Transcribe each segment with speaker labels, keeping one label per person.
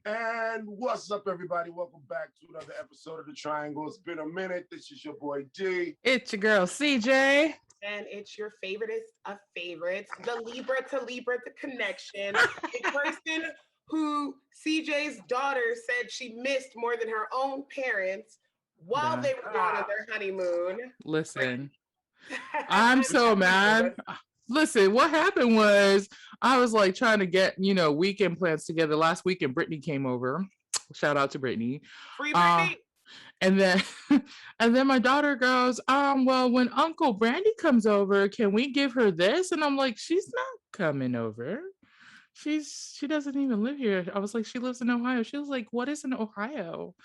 Speaker 1: And what's up, everybody? Welcome back to another episode of The Triangle. It's been a minute. This is your boy D.
Speaker 2: It's your girl CJ.
Speaker 3: And it's your favoriteest of favorites, the Libra to Libra, the connection. A person who CJ's daughter said she missed more than her own parents while they were going on their honeymoon.
Speaker 2: Listen, I'm so mad. Listen, what happened was I was like trying to get, weekend plans together. Last weekend, Brittany came over. Shout out to Brittany.
Speaker 3: Free Brittany.
Speaker 2: And then and then my daughter goes, well, when Uncle Brandy comes over, can we give her this? And I'm like, she's not coming over. She doesn't even live here. I was like, she lives in Ohio. She was like, what is in Ohio?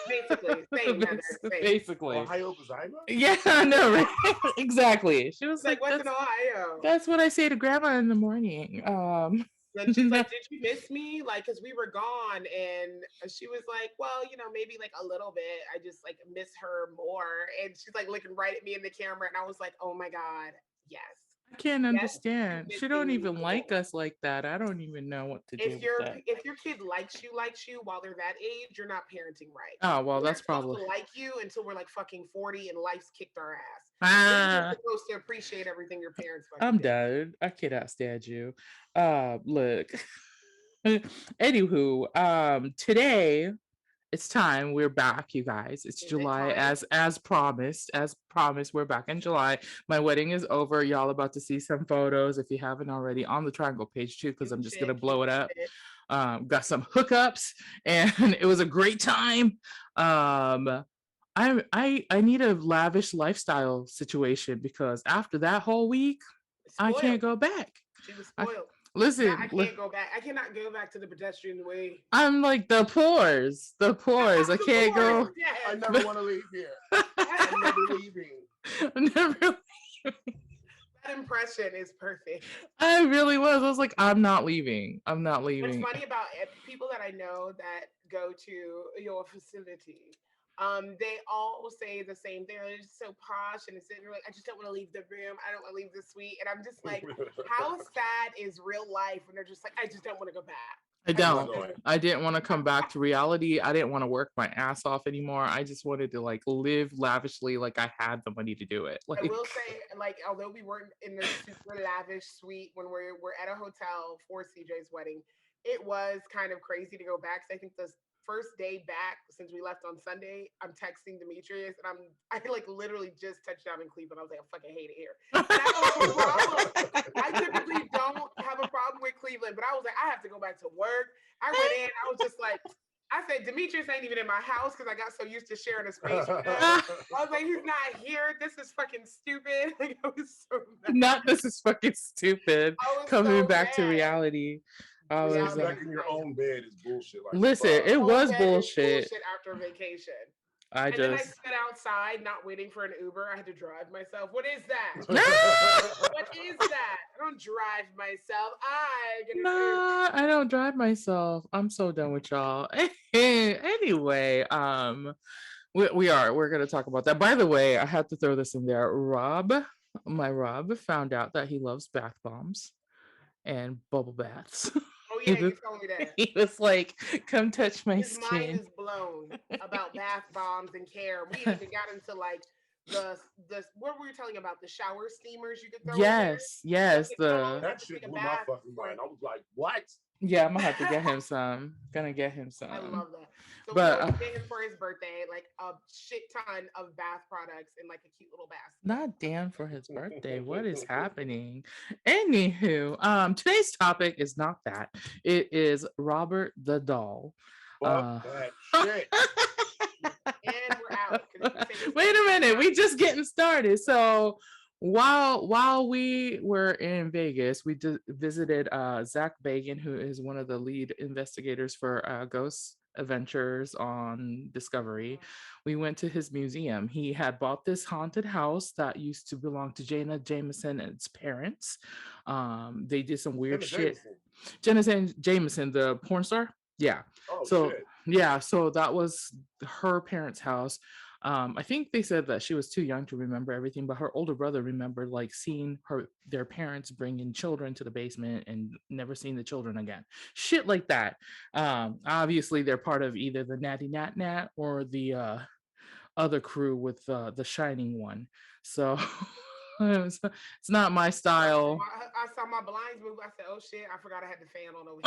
Speaker 3: Basically, same.
Speaker 2: Basically.
Speaker 1: Ohio vagina?
Speaker 2: Yeah, I know, right? Exactly. She was like,
Speaker 3: what's in Ohio?
Speaker 2: That's what I say to grandma in the morning.
Speaker 3: And she's like, did you miss me? Like, because we were gone. And she was like, well, maybe like a little bit. I just like miss her more. And she's like looking right at me in the camera. And I was like, oh my God, yes.
Speaker 2: I can't understand. She don't even like us like that. I don't even know what to do.
Speaker 3: If your kid likes you while they're that age, you're not parenting right.
Speaker 2: Oh well, that's probably
Speaker 3: to like you until we're like fucking 40 and life's kicked our ass.
Speaker 2: You're
Speaker 3: supposed to appreciate everything your parents.
Speaker 2: I'm done. I cannot stand you. Look. Anywho, today it's time. We're back, you guys. It's July, as promised. As promised, we're back in July. My wedding is over. Y'all about to see some photos if you haven't already on the Triangle page too, because I'm just gonna blow it up. Got some hookups, and it was a great time. I need a lavish lifestyle situation because after that whole week, I can't go back.
Speaker 3: She was spoiled.
Speaker 2: Listen,
Speaker 3: I can't go back. I cannot go back to the pedestrian way.
Speaker 2: I'm like the pores. I can't go.
Speaker 1: Yes. I never want to leave here. I'm never leaving.
Speaker 2: I'm never leaving.
Speaker 3: That impression is perfect.
Speaker 2: I really was. I was like, I'm not leaving. What's
Speaker 3: funny about people that I know that go to your facility, they all say the same thing. They're just so posh and they're like, I just don't want to leave the room. I don't want to leave the suite. And I'm just like, how sad is real life when they're just like, I just don't want to go back.
Speaker 2: I didn't want to come back to reality. I didn't want to work my ass off anymore. I just wanted to like live lavishly, like I had the money to do it. Like,
Speaker 3: I will say, like, although we weren't in the super lavish suite when we're at a hotel for CJ's wedding, it was kind of crazy to go back. So I think the first day back since we left on Sunday, I'm texting Demetrius and I like literally just touched down in Cleveland. I was like, I fucking hate it here. I typically don't have a problem with Cleveland, but I was like, I have to go back to work. I went in, I was just like, I said, Demetrius ain't even in my house because I got so used to sharing a space with him. I was like, he's not here. This is fucking stupid. Like, I was so mad.
Speaker 2: Not this is fucking stupid. Coming back to reality.
Speaker 1: I was back in your own bed is bullshit. Like,
Speaker 2: listen, it was bullshit.
Speaker 3: After vacation.
Speaker 2: I
Speaker 3: then I sat outside, not waiting for an Uber. I had to drive myself. What is that? What is that? I don't drive myself.
Speaker 2: I don't drive myself. I'm so done with y'all. Anyway, we're gonna talk about that. By the way, I had to throw this in there. Rob found out that he loves bath bombs and bubble baths.
Speaker 3: Oh yeah, you told me that.
Speaker 2: He was like, "Come touch my skin."
Speaker 3: His mind is blown about bath bombs and care. We even got into like the what were you telling about the shower steamers you could throw?
Speaker 2: Yes.
Speaker 1: That shit blew my fucking mind. I was like, what?
Speaker 2: Yeah, I'm gonna have to get him some. Gonna get him some.
Speaker 3: I love that. So
Speaker 2: but
Speaker 3: we get him for his birthday, like a shit ton of bath products in like a cute little basket.
Speaker 2: Not damn for his birthday. What is happening? Anywho, today's topic is not that. It is Robert the Doll.
Speaker 1: Fuck that shit.
Speaker 3: And we're out.
Speaker 2: Wait a minute, we just getting started. So while we were in Vegas, we visited Zach Bagan, who is one of the lead investigators for Ghost Adventures on Discovery. We went to his museum. He had bought this haunted house that used to belong to Jenna Jameson and its parents. They did some weird shit. Jenna Jameson, the porn star. Yeah.
Speaker 1: Oh,
Speaker 2: so
Speaker 1: shit.
Speaker 2: Yeah, so that was her parents' house. I think they said that she was too young to remember everything, but her older brother remembered like seeing their parents bringing children to the basement and never seeing the children again. Shit like that. Obviously, they're part of either the Natty Nat Nat or the other crew with the Shining one. So it's not my style.
Speaker 3: I saw my blinds move. I said, "Oh shit! I forgot I had the fan on over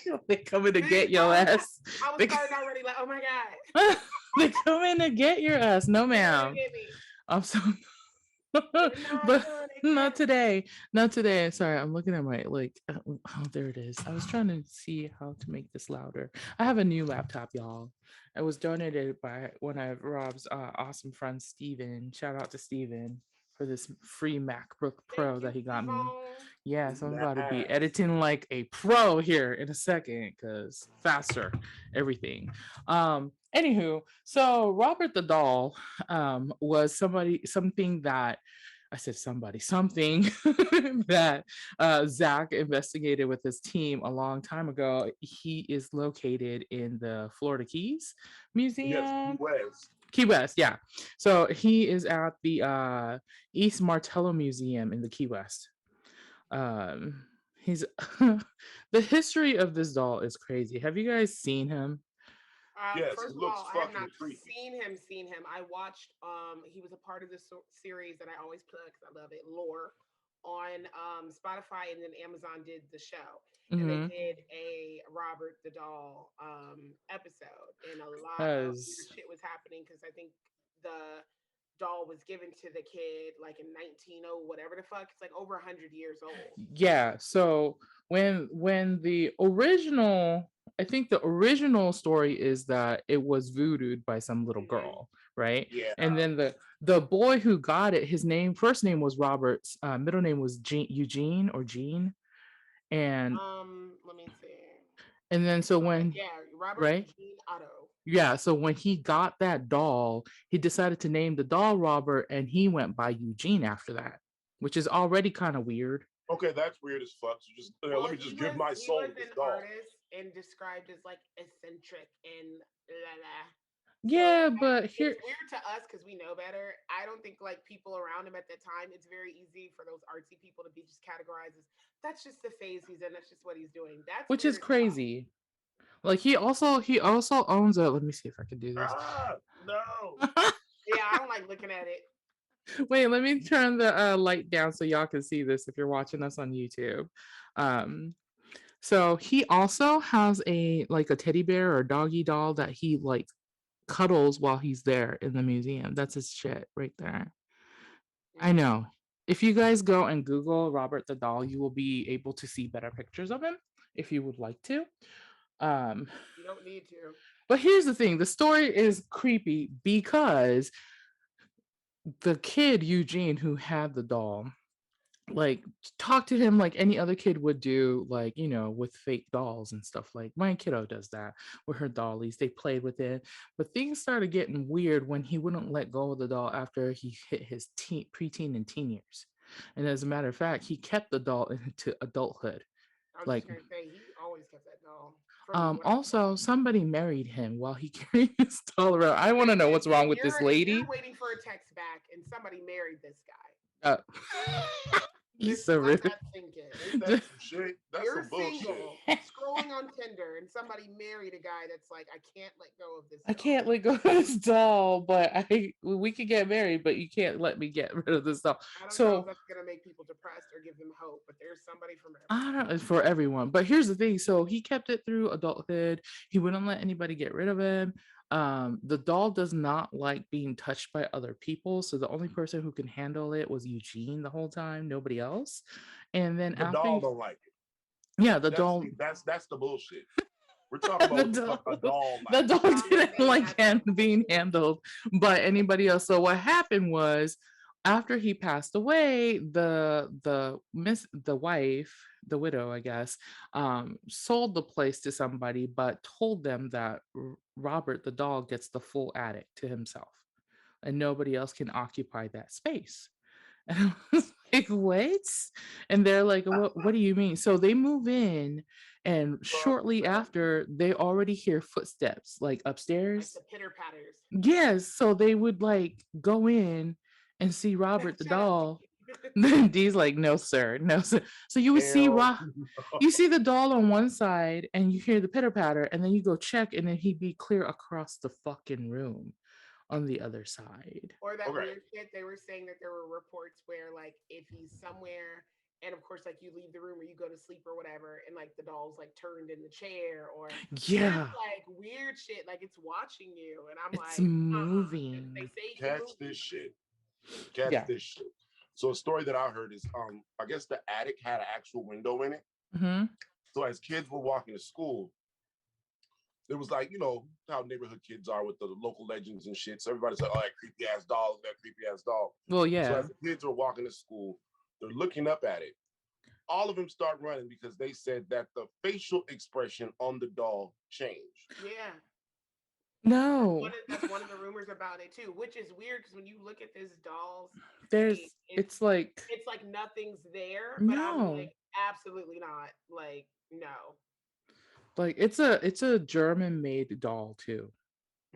Speaker 3: here."
Speaker 2: They coming to get your ass.
Speaker 3: I was starting already like, "Oh my god!"
Speaker 2: They coming to get your ass. No, ma'am. I'm so. But not today. Not today. Sorry, I'm looking at my like. Oh, there it is. I was trying to see how to make this louder. I have a new laptop, y'all. It was donated by one of Rob's awesome friends, Steven. Shout out to Steven for this free MacBook Pro that he got me. Yeah, so I'm about to be editing like a pro here in a second because faster, everything. Anywho, so Robert the Doll was something that that Zach investigated with his team a long time ago. He is located in the Florida Keys Museum.
Speaker 1: Yes, Key West.
Speaker 2: Key West, yeah. So he is at the East Martello Museum in the Key West. He's the history of this doll is crazy. Have you guys seen him?
Speaker 1: Yes,
Speaker 3: first of all, I have not seen him. I watched. He was a part of this series that I always plug because I love it. Lore on Spotify, and then Amazon did the show, and they did a Robert the Doll episode, and a lot of shit was happening because I think the doll was given to the kid like in 190 whatever the fuck. It's like over 100 years old.
Speaker 2: Yeah. So when the original, I think the original story is that it was voodooed by some little girl, right?
Speaker 1: Yeah.
Speaker 2: And then the boy who got it, his first name was Robert, middle name was Eugene or Gene, and
Speaker 3: let me see.
Speaker 2: And then so when
Speaker 3: Robert
Speaker 2: right?
Speaker 3: Eugene Otto.
Speaker 2: Yeah, so when he got that doll, he decided to name the doll Robert, and he went by Eugene after that, which is already kind of weird.
Speaker 1: Okay, that's weird as fuck. So just let me just give my soul to this doll.
Speaker 3: Artist and described as like eccentric and la la.
Speaker 2: Yeah,
Speaker 3: so,
Speaker 2: but
Speaker 3: it's weird to us because we know better. I don't think like people around him at that time. It's very easy for those artsy people to be just categorized as that's just the phase he's in. That's just what he's doing. That's
Speaker 2: which is crazy. Like he also owns a. Let me see if I can do this.
Speaker 1: No.
Speaker 3: Yeah, I don't like looking at it.
Speaker 2: Wait, let me turn the light down so y'all can see this if you're watching us on YouTube. So he also has a teddy bear or doggy doll that he like cuddles while he's there in the museum. That's his shit right there. I know. If you guys go and Google Robert the Doll, you will be able to see better pictures of him if you would like to.
Speaker 3: You don't need to.
Speaker 2: But here's the thing. The story is creepy because the kid, Eugene, who had the doll, like talk to him like any other kid would do, like, you know, with fake dolls and stuff. Like my kiddo does that with her dollies. They played with it, but things started getting weird when he wouldn't let go of the doll after he hit his preteen and teen years. And as a matter of fact, he kept the doll into adulthood.
Speaker 3: I was just gonna say, he always kept that doll.
Speaker 2: Also, somebody married him while he carried his doll around. I want to know what's wrong with this lady.
Speaker 3: You're waiting for a text back, and somebody married this guy.
Speaker 2: He's so rude.
Speaker 1: That's shit. That's
Speaker 3: You're
Speaker 1: some bullshit.
Speaker 3: single, scrolling on Tinder, and somebody married a guy that's like, I can't let go of this.
Speaker 2: I can't let go of this doll, but we could get married, but you can't let me get rid of this doll.
Speaker 3: I don't know if that's gonna make people depressed or give them hope, but there's somebody for everyone.
Speaker 2: I don't know, for everyone. But here's the thing: so he kept it through adulthood. He wouldn't let anybody get rid of him. The doll does not like being touched by other people, so the only person who can handle it was Eugene the whole time, nobody else. And then
Speaker 1: the doll don't like it.
Speaker 2: Yeah, the doll.
Speaker 1: That's the bullshit. We're talking about a doll.
Speaker 2: The doll didn't like being handled by anybody else. So what happened was, after he passed away, the wife, the widow, I guess, sold the place to somebody, but told them that Robert the doll gets the full attic to himself, and nobody else can occupy that space. And I was like, what? And they're like, what do you mean? So they move in, And shortly after, they already hear footsteps like
Speaker 3: Like
Speaker 2: upstairs.
Speaker 3: the pitter patters.
Speaker 2: Yes, so they would like go in and see Robert the
Speaker 3: Shut up.
Speaker 2: doll. Then Dee's like, no, sir, no, sir. So you would see you see the doll on one side and you hear the pitter patter, and then you go check, and then he'd be clear across the fucking room on the other side.
Speaker 3: Or that
Speaker 1: Okay.
Speaker 3: weird shit. They were saying that there were reports where, like, if he's somewhere, and of course, like, you leave the room or you go to sleep or whatever, and like the doll's like turned in the chair, or
Speaker 2: Yeah,
Speaker 3: like weird shit, like it's watching you, and I'm
Speaker 2: it's
Speaker 3: like,
Speaker 2: moving.
Speaker 3: they say it can
Speaker 1: Catch
Speaker 3: move.
Speaker 1: this shit. Catch
Speaker 2: Yeah.
Speaker 1: this shit. So a story that I heard is, I guess the attic had an actual window in it.
Speaker 2: Hmm.
Speaker 1: So as kids were walking to school, it was like, you know, how neighborhood kids are with the local legends and shit. So everybody's like, oh, that creepy ass doll, that creepy ass doll.
Speaker 2: Well,
Speaker 1: So
Speaker 2: yeah.
Speaker 1: as the kids are walking to school, they're looking up at it. All of them start running because they said that the facial expression on the doll changed.
Speaker 3: Yeah.
Speaker 2: No,
Speaker 3: That's one of the rumors about it too, which is weird because when you look at this doll's
Speaker 2: there's
Speaker 3: face,
Speaker 2: it's like
Speaker 3: it's like nothing's there, but I'm
Speaker 2: no.
Speaker 3: like, absolutely not. Like, no.
Speaker 2: Like it's a German made doll too.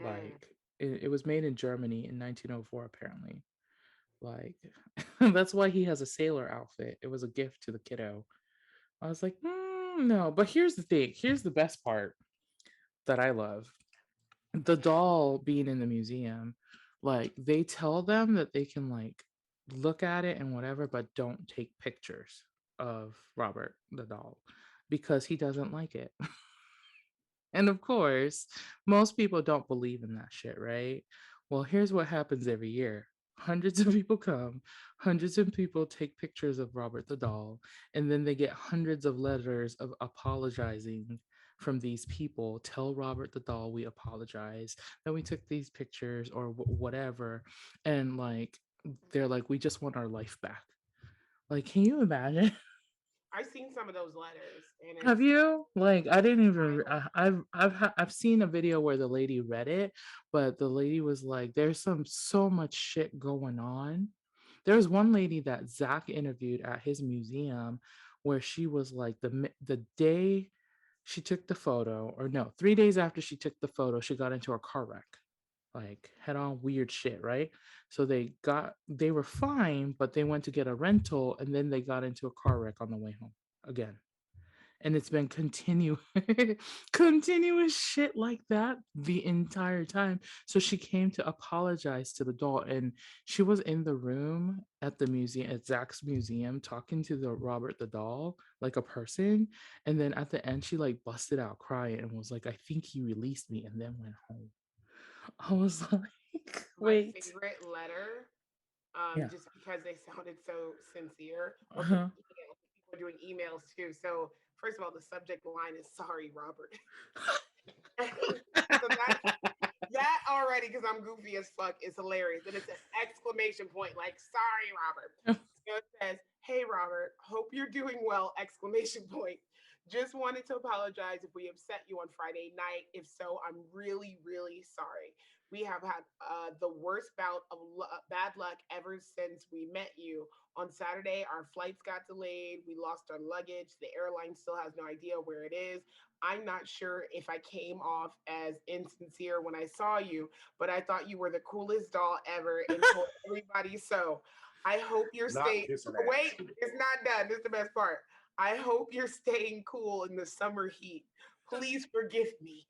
Speaker 3: Mm.
Speaker 2: Like it was made in Germany in 1904 apparently. Like that's why he has a sailor outfit. It was a gift to the kiddo. I was like, no. But here's the thing. Here's the best part that I love. The doll being in the museum, like they tell them that they can like look at it and whatever, but don't take pictures of Robert the doll because he doesn't like it. And of course, most people don't believe in that shit, right? Well, here's what happens every year. Hundreds of people come, hundreds of people take pictures of Robert the doll, and then they get hundreds of letters of apologizing from these people. Tell Robert the doll we apologize that we took these pictures or whatever. And like, they're like, we just want our life back. Like, can you imagine?
Speaker 3: I've seen some of those letters, and it's
Speaker 2: Have you? Like, I didn't even.
Speaker 3: wild.
Speaker 2: I've seen a video where the lady read it, but the lady was like, "There's so much shit going on." There was one lady that Zach interviewed at his museum, where she was like, the day she took the photo, or no, 3 days after she took the photo, she got into a car wreck, like head on weird shit, right? So they were fine, but they went to get a rental, and then they got into a car wreck on the way home again, and it's been continuous shit like that the entire time. So she came to apologize to the doll, and she was in the room at the museum, at Zach's museum, talking to the Robert the doll like a person, and then at the end she like busted out crying and was like, I think he released me, and then went home. I was like,
Speaker 3: My
Speaker 2: wait.
Speaker 3: favorite letter,
Speaker 2: Yeah.
Speaker 3: just because they sounded so sincere. Or
Speaker 2: Uh-huh.
Speaker 3: people are doing emails too. So first of all, the subject line is "Sorry, Robert." So that already, because I'm goofy as fuck, is hilarious. And it's an exclamation point, like "Sorry, Robert." So it says, "Hey, Robert, hope you're doing well!" Exclamation point. Just wanted to apologize if we upset you on Friday night. If so, I'm really, really sorry. We have had the worst bout of bad luck ever since we met you. On Saturday, our flights got delayed. We lost our luggage. The airline still has no idea where it is. I'm not sure if I came off as insincere when I saw you, but I thought you were the coolest doll ever and told everybody so. I hope you're
Speaker 1: Not
Speaker 3: staying.
Speaker 1: kissing
Speaker 3: Wait,
Speaker 1: ass.
Speaker 3: it's not done. This is the best part. I hope you're staying cool in the summer heat. Please forgive me.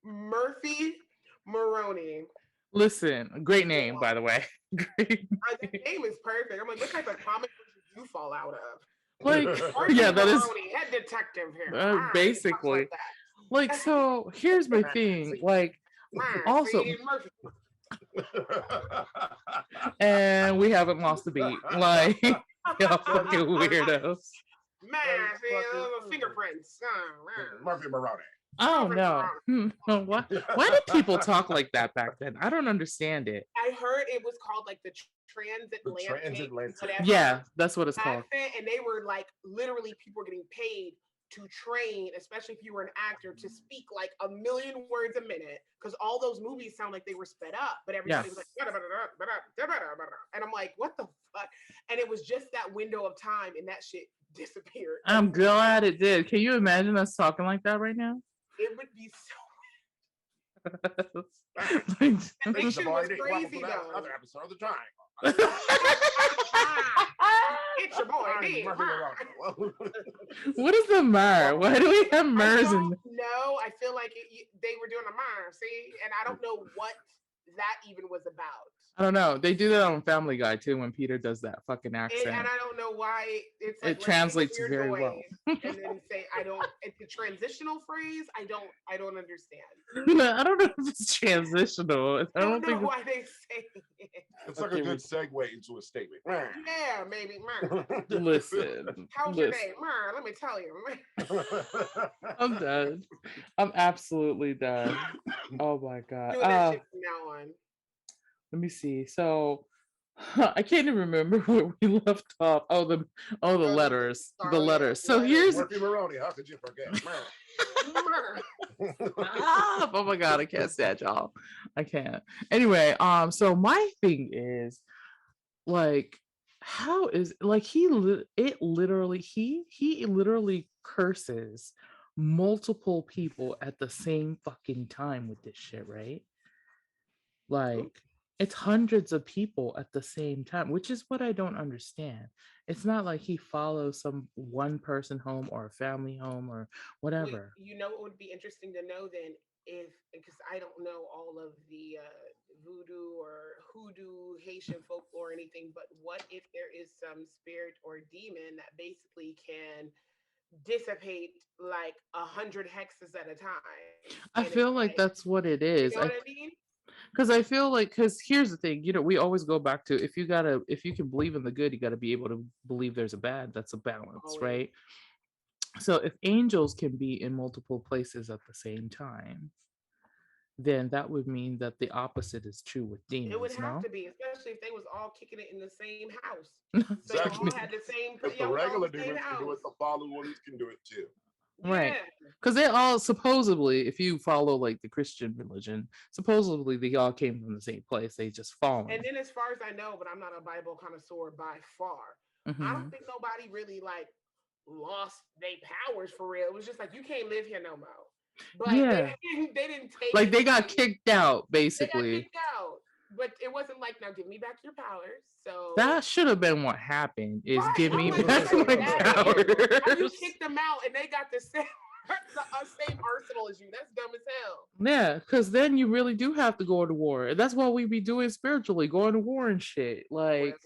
Speaker 3: Murphy Maroney.
Speaker 2: Listen, great name, by the way. Great.
Speaker 3: The name is perfect. I'm like, what type of comic book did you fall out of?
Speaker 2: Like,
Speaker 3: Murphy
Speaker 2: yeah, that is
Speaker 3: Maroney, head detective here. He talks
Speaker 2: basically.
Speaker 3: like that.
Speaker 2: Like, so here's my thing. Like, also,
Speaker 3: See, Murphy.
Speaker 2: and we haven't lost a beat. Like, y'all fucking weirdos.
Speaker 3: Man, see, fingerprints.
Speaker 1: Murphy Maroney.
Speaker 2: Oh no. Why did people talk like that back then? I don't understand it.
Speaker 3: I heard it was called like the transatlantic. Whatever.
Speaker 2: Yeah, that's what it's called.
Speaker 3: Accent, and they were like literally people were getting paid to train, especially if you were an actor, to speak like a million words a minute, because all those movies sound like they were sped up, but everybody was like, and I'm like, what the fuck? and it was just that window of time, and that shit disappeared.
Speaker 2: I'm glad it did. Can you imagine us talking like that right now?
Speaker 3: It would be so.
Speaker 2: Like,
Speaker 3: The diction was crazy though.
Speaker 1: Another episode of the Triangl.
Speaker 3: It's your boy, D.
Speaker 2: what is the Mer? Why do we have Mers in?
Speaker 3: No, I feel like they were doing a Mer, see, and I don't know what that even was about.
Speaker 2: I don't know. They do that on Family Guy too when Peter does that fucking accent.
Speaker 3: And I don't know why it's like,
Speaker 2: it translates very well.
Speaker 3: And then say it's a transitional phrase. I don't understand.
Speaker 2: No, I don't know if it's transitional.
Speaker 3: I don't know why they say it.
Speaker 1: It's like a good segue into a statement.
Speaker 3: Yeah, maybe.
Speaker 2: Listen.
Speaker 3: How's your day? Let me tell you.
Speaker 2: I'm done. I'm absolutely done. Oh my God.
Speaker 3: Doing that shit from now on.
Speaker 2: Let me see. So I can't even remember where we left off. Oh, the letters. The letters. So here's
Speaker 1: Murphy Maroney. How could you forget?
Speaker 2: Oh my God, I can't stand y'all. I can't. Anyway, so my thing is like, how is like he literally curses multiple people at the same fucking time with this shit, right? Like it's hundreds of people at the same time, which is what I don't understand. It's not like he follows some one person home or a family home or whatever.
Speaker 3: You know, it would be interesting to know then because I don't know all of the voodoo or hoodoo Haitian folklore or anything, but what if there is some spirit or demon that basically can dissipate like 100 hexes at a time?
Speaker 2: I feel like that's what it is.
Speaker 3: You know what I mean?
Speaker 2: Because I feel like, because here's the thing, you know, we always go back to if you can believe in the good, you got to be able to believe there's a bad. That's a balance, right? So if angels can be in multiple places at the same time, then that would mean that the opposite is true with demons.
Speaker 3: It would have to be, especially if they was all kicking it in the same house. So they all had the same.
Speaker 1: If the regular demons can do it, the fallen ones can do it too.
Speaker 2: Right, because they all supposedly, if you follow like the Christian religion, supposedly they all came from the same place. They just fallen.
Speaker 3: And then, as far as I know, but I'm not a Bible connoisseur by far. I don't think nobody really like lost their powers for real. It was just like you can't live here no more. But they didn't take
Speaker 2: like they got kicked out basically.
Speaker 3: They got kicked out. But it wasn't like, now give me back your powers. So
Speaker 2: that should have been what happened. Is give me back my powers.
Speaker 3: You kicked them out and they got the same arsenal as you. That's dumb as hell.
Speaker 2: Yeah, because then you really do have to go to war. And that's what we be doing spiritually, going to war and shit. Like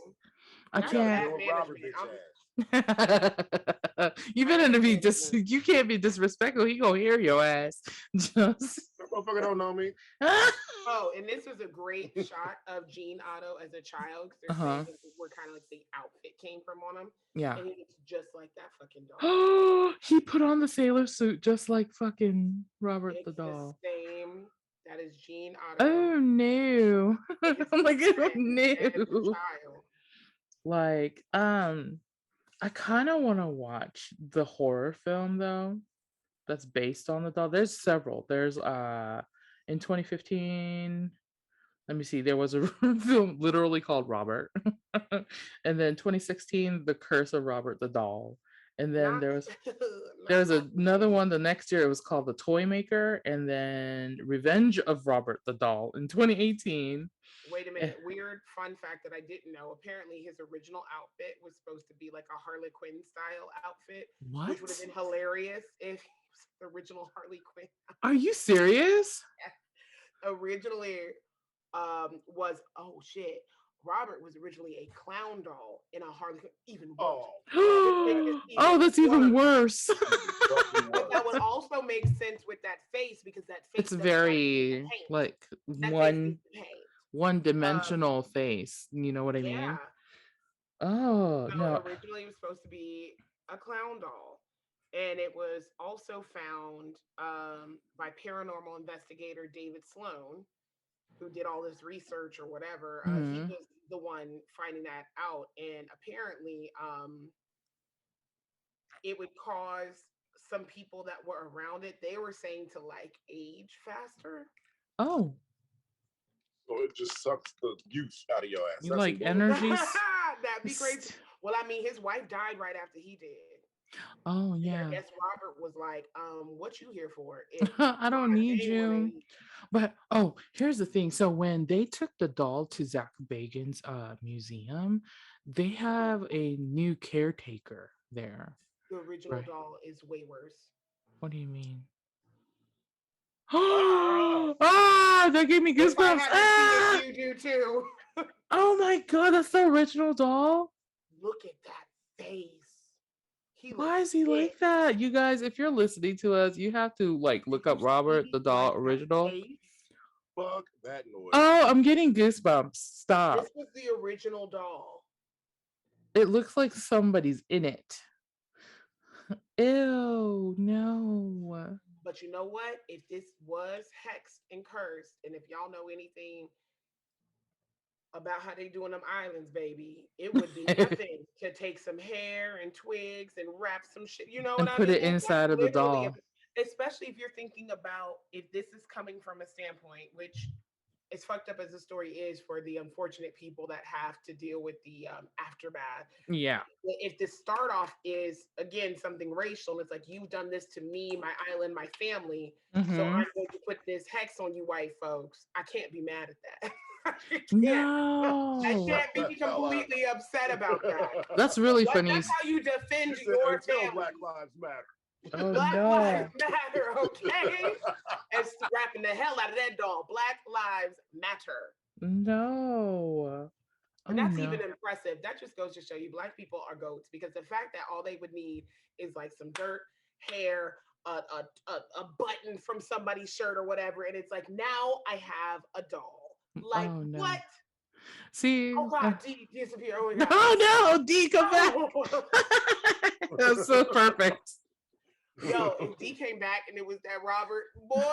Speaker 2: I can't. You better be you can't be disrespectful. He gonna hear your ass. Just
Speaker 1: that motherfucker don't know me.
Speaker 3: Oh, and this was a great shot of Gene Otto as a child. They're saying this is where kind of like the outfit came from on him.
Speaker 2: Yeah.
Speaker 3: And he looks just like that fucking dog.
Speaker 2: He put on the sailor suit just like fucking Robert the doll.
Speaker 3: The same. That is Gene Otto.
Speaker 2: Oh no. I'm like, oh no. Like, I kind of want to watch the horror film though that's based on the doll. There's several. There's in 2015, let me see, there was a film literally called Robert. And then 2016, The Curse of Robert the Doll. And then there was another one the next year. It was called The Toy Maker. And then Revenge of Robert the Doll in 2018.
Speaker 3: Wait a minute. Weird fun fact that I didn't know. Apparently his original outfit was supposed to be like a Harley Quinn style outfit.
Speaker 2: What?
Speaker 3: Which would have been hilarious if he was the original Harley Quinn.
Speaker 2: Are you serious?
Speaker 3: Originally was, oh shit, Robert was originally a clown doll in a Harley Quinn. Even worse.
Speaker 2: Oh, that's even worse.
Speaker 3: But that would also make sense with that face, because that face,
Speaker 2: it's very like one dimensional face. You know what I mean?
Speaker 3: Yeah.
Speaker 2: Oh,
Speaker 3: so
Speaker 2: no.
Speaker 3: Originally it was supposed to be a clown doll. And it was also found by paranormal investigator David Sloan, who did all this research or whatever. He was the one finding that out. And apparently it would cause some people that were around it, they were saying, to like age faster.
Speaker 2: Oh.
Speaker 1: So it just sucks the youth out of your ass.
Speaker 2: You like energies?
Speaker 3: That'd be great. Well, I mean, his wife died right after he did.
Speaker 2: Oh
Speaker 3: And I
Speaker 2: yeah.
Speaker 3: guess Robert was like, what you here for? If
Speaker 2: I don't need
Speaker 3: they want
Speaker 2: you.
Speaker 3: to,
Speaker 2: But oh, here's the thing. So when they took the doll to Zach Bagan's museum, they have a new caretaker there,
Speaker 3: the original
Speaker 2: right?
Speaker 3: doll is way worse.
Speaker 2: What do you mean?
Speaker 1: Ah,
Speaker 2: Ah, that gave me
Speaker 3: If I
Speaker 2: goosebumps.
Speaker 3: haven't seen
Speaker 2: Ah!
Speaker 3: it, you do too.
Speaker 2: Oh my god, that's the original doll.
Speaker 3: Look at that face. He
Speaker 2: Why
Speaker 3: looks
Speaker 2: is he
Speaker 3: sick.
Speaker 2: like that? You guys, if you're listening to us, you have to like
Speaker 3: Did
Speaker 2: look
Speaker 3: you
Speaker 2: up Robert
Speaker 3: see
Speaker 2: the doll
Speaker 3: like that
Speaker 2: original.
Speaker 3: face?
Speaker 1: fuck that noise.
Speaker 2: Oh, I'm getting goosebumps. Stop.
Speaker 3: This was the original doll.
Speaker 2: It looks like somebody's in it. Ew, no.
Speaker 3: But you know what? If this was hexed and cursed, and if y'all know anything about how they do on them islands, baby, it would be nothing to take some hair and twigs and wrap some shit. You know what
Speaker 2: And
Speaker 3: I
Speaker 2: put
Speaker 3: mean?
Speaker 2: it
Speaker 3: That's
Speaker 2: inside of the
Speaker 3: literally,
Speaker 2: doll.
Speaker 3: especially if you're thinking about if this is coming from a standpoint, which as fucked up as the story is for the unfortunate people that have to deal with the aftermath.
Speaker 2: Yeah.
Speaker 3: If the start off is again something racial, it's like you've done this to me, my island, my family, so
Speaker 2: Mm-hmm.
Speaker 3: I'm going to put this hex on you, white folks. I can't be mad at that. I can't. I
Speaker 2: No.
Speaker 3: can't be completely upset about that.
Speaker 2: That's really
Speaker 3: What?
Speaker 2: funny.
Speaker 3: That's how you defend
Speaker 1: She said,
Speaker 3: your
Speaker 1: until
Speaker 3: family.
Speaker 1: Black Lives Matter.
Speaker 2: Oh
Speaker 3: Black
Speaker 2: no.
Speaker 3: Lives Matter, okay? And rapping the hell out of that doll. Black Lives Matter.
Speaker 2: No.
Speaker 3: And
Speaker 2: Oh
Speaker 3: that's
Speaker 2: no.
Speaker 3: even impressive. That just goes to show you black people are goats because the fact that all they would need is like some dirt, hair, a button from somebody's shirt or whatever. And it's like, now I have a doll. Like,
Speaker 2: Oh no.
Speaker 3: what?
Speaker 2: See.
Speaker 3: Oh God, D disappear. Oh my God.
Speaker 2: Oh no, D, come back. That's so perfect.
Speaker 3: Yo, if D came back and it was that Robert boy.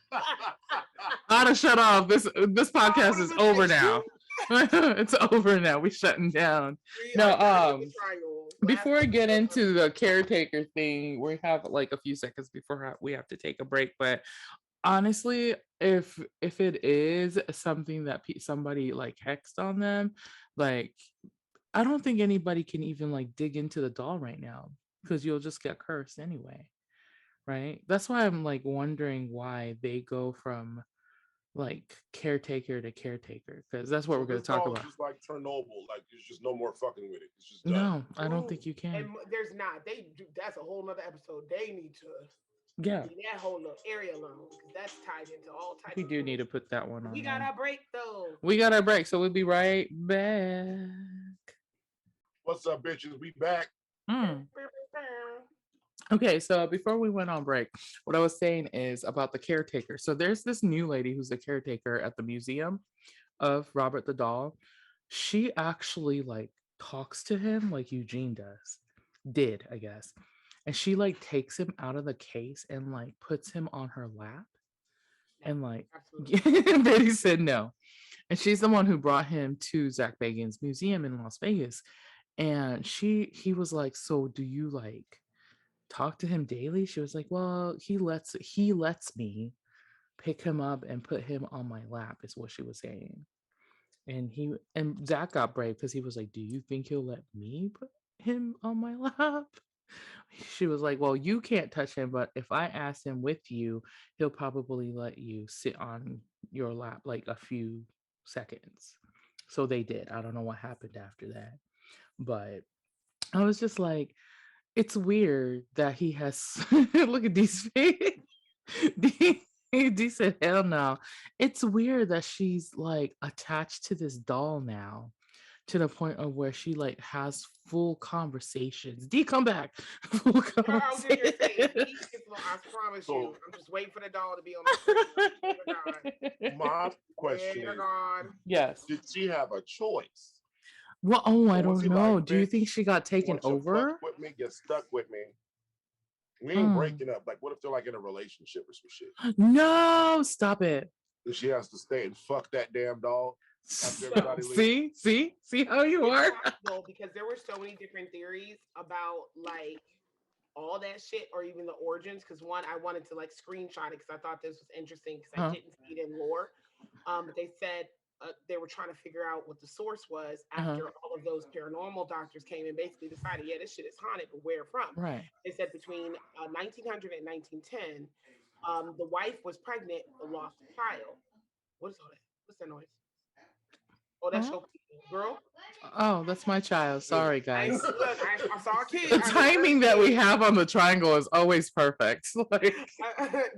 Speaker 2: I gotta shut off. This podcast is over now. It's over now. We shutting down. No, before we get into the caretaker thing, we have like a few seconds before we have to take a break. But honestly, if it is something that somebody like hexed on them, like I don't think anybody can even like dig into the doll right now because you'll just get cursed anyway, right? That's why I'm like wondering why they go from like caretaker to caretaker because that's what
Speaker 1: So
Speaker 2: we're going
Speaker 1: this
Speaker 2: to talk
Speaker 1: doll
Speaker 2: about.
Speaker 1: is just like Chernobyl. Like there's just no more fucking with it. It's just done.
Speaker 2: No, I don't think you can.
Speaker 3: And there's not. They do. That's a whole nother episode. They need to
Speaker 2: Yeah,
Speaker 3: leave that whole little area alone because that's tied into all types.
Speaker 2: we
Speaker 3: of
Speaker 2: do need to
Speaker 3: bullshit.
Speaker 2: put that one on.
Speaker 3: We got our break though.
Speaker 2: We got our break, so we'll be right back.
Speaker 1: What's up, bitches? We back.
Speaker 2: Okay, so before we went on break, what I was saying is about the caretaker. So there's this new lady who's the caretaker at the museum of Robert the doll. She actually like talks to him like Eugene did, I guess. And she like takes him out of the case and like puts him on her lap. And like Betty said no. And she's the one who brought him to Zach Bagan's museum in Las Vegas. And he was like, so do you like talk to him daily? She was like, well, he lets me pick him up and put him on my lap, is what she was saying. And Zach got brave because he was like, do you think he'll let me put him on my lap? She was like, well, you can't touch him, but if I ask him with you, he'll probably let you sit on your lap like a few seconds. So they did. I don't know what happened after that, but I was just like, it's weird that he has look at these face. D said, hell no. It's weird that she's like attached to this doll now to the point of where she like has full conversations. D, come back. Full
Speaker 3: conversations. I promise you. I'm just waiting for the doll to be on the screen.
Speaker 1: My question is,
Speaker 2: yes,
Speaker 1: did she have a choice?
Speaker 2: Well, oh, I don't know. Like, do you think she got taken over?
Speaker 1: Fuck with me, get stuck with me. We ain't breaking up. Like, what if they're like in a relationship or some shit?
Speaker 2: No, stop it.
Speaker 1: And she has to stay and fuck that damn doll.
Speaker 2: See how you are.
Speaker 3: Because there were so many different theories about like all that shit, or even the origins. Because one, I wanted to like screenshot it because I thought this was interesting because I didn't see it in lore. But they said they were trying to figure out what the source was after all of those paranormal doctors came and basically decided, yeah, this shit is haunted, but where from?
Speaker 2: Right.
Speaker 3: They said between 1900 and 1910, the wife was pregnant but lost a child. What is all that? What's that noise? Oh, that's your girl.
Speaker 2: Oh, that's my child. Sorry,
Speaker 3: I,
Speaker 2: guys.
Speaker 3: look, I saw a kid.
Speaker 2: The timing that we have on the triangle is always perfect. Like,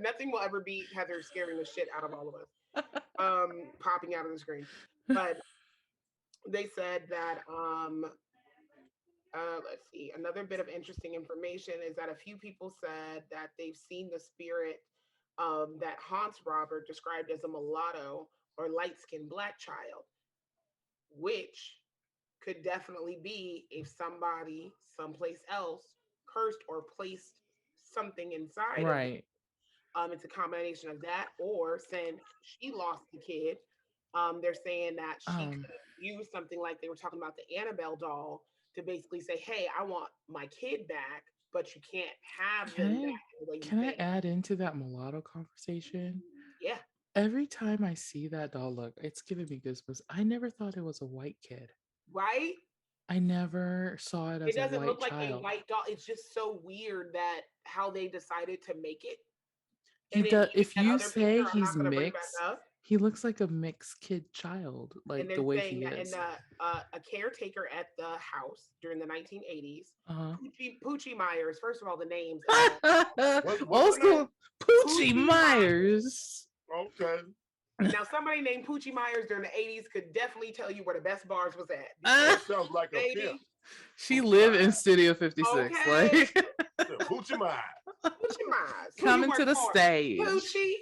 Speaker 3: nothing will ever beat Heather scaring the shit out of all of us, popping out of the screen. But they said that let's see, another bit of interesting information is that a few people said that they've seen the spirit that haunts Robert, described as a mulatto or light-skinned black child, which could definitely be if somebody someplace else cursed or placed something inside of it.
Speaker 2: right.
Speaker 3: It's a combination of that, or since she lost the kid, they're saying that she
Speaker 2: Um,
Speaker 3: could use something like they were talking about the Annabelle doll to basically say, "Hey, I want my kid back, but you can't have them
Speaker 2: can
Speaker 3: back the way you
Speaker 2: can I
Speaker 3: think."
Speaker 2: add into that mulatto conversation?
Speaker 3: Yeah,
Speaker 2: Every time I see that doll, look, it's giving me goosebumps. I never thought it was a white kid.
Speaker 3: right.
Speaker 2: I never saw it
Speaker 3: It
Speaker 2: as a
Speaker 3: doesn't
Speaker 2: white
Speaker 3: look like a
Speaker 2: child.
Speaker 3: white doll. It's just so weird that how they decided to make it.
Speaker 2: He
Speaker 3: And then
Speaker 2: does.
Speaker 3: even
Speaker 2: If
Speaker 3: that
Speaker 2: you
Speaker 3: other picture,
Speaker 2: say
Speaker 3: I'm not
Speaker 2: he's
Speaker 3: going to bring back
Speaker 2: mixed,
Speaker 3: up.
Speaker 2: he looks like a mixed kid child,
Speaker 3: And
Speaker 2: like
Speaker 3: they're
Speaker 2: the way
Speaker 3: saying
Speaker 2: he
Speaker 3: that, and
Speaker 2: is.
Speaker 3: a caretaker at the house during the 1980s,
Speaker 2: Uh
Speaker 3: Poochie Myers. First of all, the names.
Speaker 2: huh.
Speaker 1: What's
Speaker 2: Old
Speaker 1: her name?
Speaker 2: school Poochie
Speaker 3: Poochie
Speaker 2: Myers.
Speaker 1: Okay.
Speaker 3: Now, somebody named Poochie Myers during the 80s could definitely tell you where the best bars was at.
Speaker 1: That sounds like a
Speaker 3: Baby,
Speaker 1: pimp.
Speaker 2: She lived in Studio 56.
Speaker 3: okay,
Speaker 2: Like
Speaker 1: Poochie Mine.
Speaker 3: Poochie Myers. Who you
Speaker 2: coming
Speaker 3: work
Speaker 2: to the
Speaker 3: for?
Speaker 2: stage.
Speaker 3: Poochie.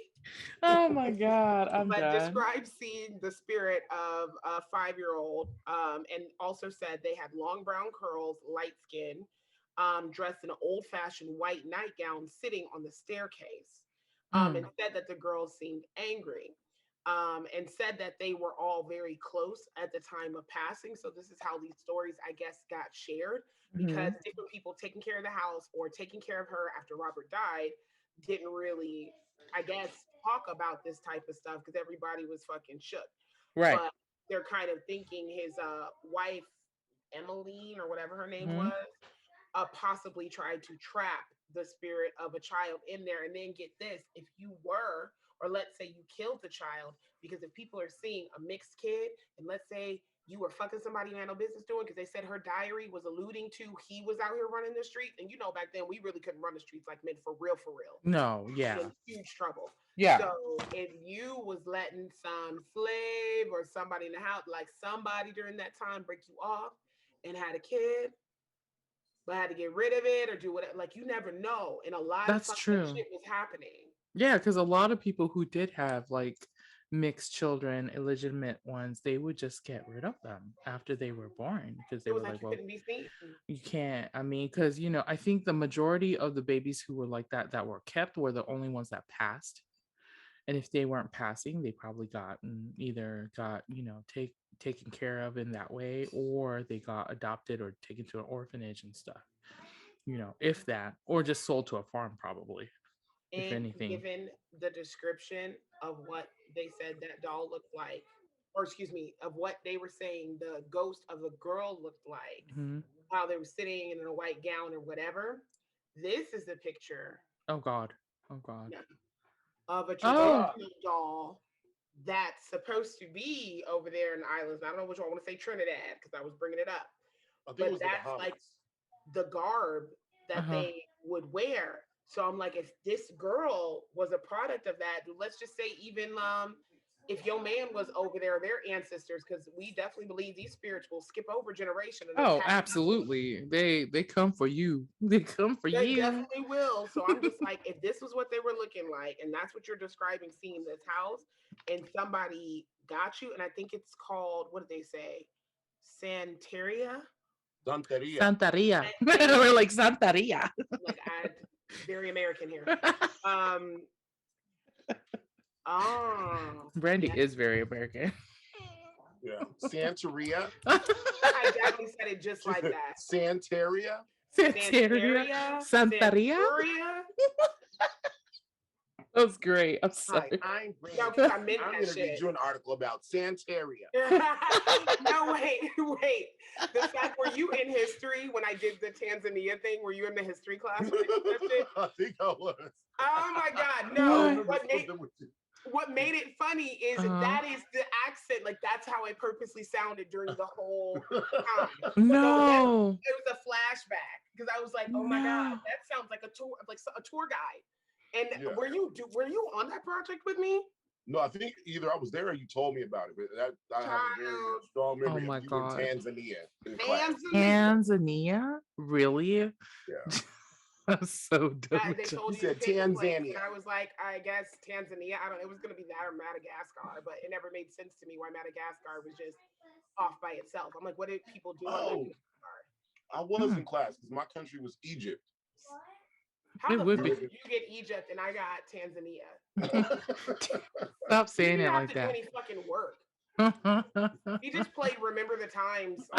Speaker 2: Oh my God, I'm
Speaker 3: But
Speaker 2: done.
Speaker 3: described seeing the spirit of a 5-year-old, and also said they had long brown curls, light skin, dressed in an old-fashioned white nightgown, sitting on the staircase, and said that the girls seemed angry, and said that they were all very close at the time of passing. So this is how these stories, I guess, got shared, because different people taking care of the house or taking care of her after Robert died didn't really, I guess, talk about this type of stuff because everybody was fucking shook.
Speaker 2: Right.
Speaker 3: But they're kind of thinking his wife, Emmeline, or whatever her name
Speaker 2: Mhm.
Speaker 3: was, possibly tried to trap the spirit of a child in there. And then get this, if you were, or let's say you killed the child, because if people are seeing a mixed kid, and let's say you were fucking somebody you had no business doing, because they said her diary was alluding to he was out here running the streets. And you know, back then we really couldn't run the streets like men for real, for real.
Speaker 2: No, yeah.
Speaker 3: In huge trouble.
Speaker 2: Yeah.
Speaker 3: So if you was letting some slave or somebody in the house, like somebody during that time, break you off and had a kid, but had to get rid of it or do whatever, like you never know. And a lot
Speaker 2: That's
Speaker 3: of
Speaker 2: true.
Speaker 3: shit was happening.
Speaker 2: Yeah, because a lot of people who did have like mixed children, illegitimate ones, they would just get rid of them after they were born because they
Speaker 3: It was
Speaker 2: were
Speaker 3: like
Speaker 2: like,
Speaker 3: you
Speaker 2: well,
Speaker 3: couldn't be seen.
Speaker 2: you can't. I mean, because I think the majority of the babies who were like that were kept were the only ones that passed. And if they weren't passing, they probably either got taken care of in that way, or they got adopted or taken to an orphanage and stuff. If that, or just sold to a farm, probably. If
Speaker 3: And
Speaker 2: anything.
Speaker 3: given the description of what they said that doll looked like, or excuse me, of what they were saying the ghost of a girl looked like,
Speaker 2: Mhm.
Speaker 3: how they were sitting in a white gown or whatever, this is a picture
Speaker 2: Oh God. Oh God.
Speaker 3: of a
Speaker 2: Oh.
Speaker 3: traditional doll that's supposed to be over there in the islands. I don't know which one. I want to say Trinidad because I was bringing it up.
Speaker 1: I think it
Speaker 3: But
Speaker 1: was the
Speaker 3: that's like
Speaker 1: Bahamas.
Speaker 3: the garb that they would wear. So I'm like, if this girl was a product of that, let's just say even if your man was over there, their ancestors, because we definitely believe these spirits will skip over generation. And
Speaker 2: Oh,
Speaker 3: attack people.
Speaker 2: absolutely. They come for you. They come for
Speaker 3: They
Speaker 2: you.
Speaker 3: definitely will. So I'm just like, if this was what they were looking like, and that's what you're describing, seeing this house, and somebody got you, and I think it's called, what did they say? Santeria?
Speaker 1: Santeria.
Speaker 2: Santeria. We're like Santeria.
Speaker 3: Like, very American here. Oh,
Speaker 2: Brandy
Speaker 3: yes.
Speaker 2: is very American.
Speaker 1: Yeah. Santeria.
Speaker 3: I definitely said it just like that.
Speaker 1: Santeria.
Speaker 2: Santeria. Santeria.
Speaker 3: Santeria.
Speaker 2: That was great. I'm
Speaker 1: Hi,
Speaker 2: sorry.
Speaker 1: I'm Brandon.
Speaker 3: No, because I meant
Speaker 1: I'm
Speaker 3: that
Speaker 1: going to read
Speaker 3: shit.
Speaker 1: you an article about Santeria.
Speaker 3: No, wait. The fact, were you in history when I did the Tanzania thing? Were you in the history class when I did that shit?
Speaker 1: I think I was.
Speaker 3: Oh my God,
Speaker 1: I
Speaker 3: no.
Speaker 1: remember something with you.
Speaker 3: What made it funny is
Speaker 2: Uh-huh.
Speaker 3: that is the accent. Like, that's how I purposely sounded during the whole time.
Speaker 2: No.
Speaker 3: It was a flashback because I was like, oh my God,
Speaker 2: No.
Speaker 3: that sounds like a tour, like a tour guide. And
Speaker 1: Yeah.
Speaker 3: were you on that project with me?
Speaker 1: No, I think either I was there or you told me about it, but I have a very
Speaker 3: Child.
Speaker 1: strong memory
Speaker 2: Oh my
Speaker 1: of you
Speaker 2: God.
Speaker 1: in Tanzania in class.
Speaker 2: Tanzania? Really?
Speaker 1: Yeah.
Speaker 2: I'm so done
Speaker 3: They
Speaker 2: with
Speaker 3: told
Speaker 1: He
Speaker 3: you to
Speaker 1: said
Speaker 3: pick a place, and
Speaker 1: Tanzania.
Speaker 3: I was like, I guess Tanzania. I don't. It was gonna be that or Madagascar, but it never made sense to me why Madagascar was just off by itself. I'm like, what did people do on
Speaker 1: Oh,
Speaker 3: Madagascar?
Speaker 1: I was in class because my country was Egypt.
Speaker 3: How
Speaker 2: It
Speaker 3: the
Speaker 2: would
Speaker 3: fuck
Speaker 2: be.
Speaker 3: did you get Egypt and I got Tanzania?
Speaker 2: Stop
Speaker 3: You
Speaker 2: saying
Speaker 3: didn't
Speaker 2: it
Speaker 3: have
Speaker 2: like
Speaker 3: to do
Speaker 2: that.
Speaker 3: any fucking work. He just played Remember the Times.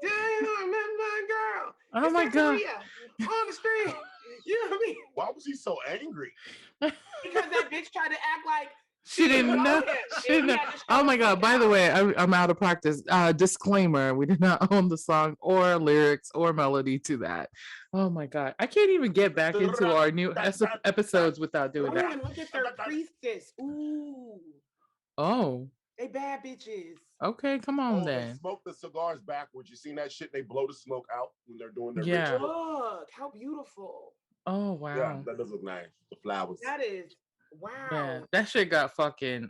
Speaker 3: Do you remember, girl?
Speaker 2: Oh
Speaker 3: It's
Speaker 2: my
Speaker 3: that
Speaker 2: God.
Speaker 3: Korea on the street. You know what I mean?
Speaker 1: Why was he so angry?
Speaker 3: Because that bitch tried to act like
Speaker 2: She didn't know.
Speaker 3: him.
Speaker 2: She didn't
Speaker 3: And he
Speaker 2: know.
Speaker 3: had to show
Speaker 2: Oh
Speaker 3: her
Speaker 2: my God.
Speaker 3: some
Speaker 2: By the
Speaker 3: doubt.
Speaker 2: way, I'm out of practice. Disclaimer, we did not own the song or lyrics or melody to that. Oh my God. I can't even get back into our new episodes without doing
Speaker 3: Ooh,
Speaker 2: that.
Speaker 3: and look at their priestess. Ooh,
Speaker 2: Oh,
Speaker 3: they bad bitches.
Speaker 2: okay. Come on
Speaker 1: Oh, they
Speaker 2: then.
Speaker 1: smoke the cigars backwards. You seen that shit? They blow the smoke out when they're doing their
Speaker 2: Yeah.
Speaker 1: ritual.
Speaker 3: Look, how beautiful.
Speaker 2: Oh,
Speaker 1: Yeah,
Speaker 2: wow.
Speaker 1: that does look nice. The flowers.
Speaker 3: That is, wow.
Speaker 2: Yeah. That shit got fucking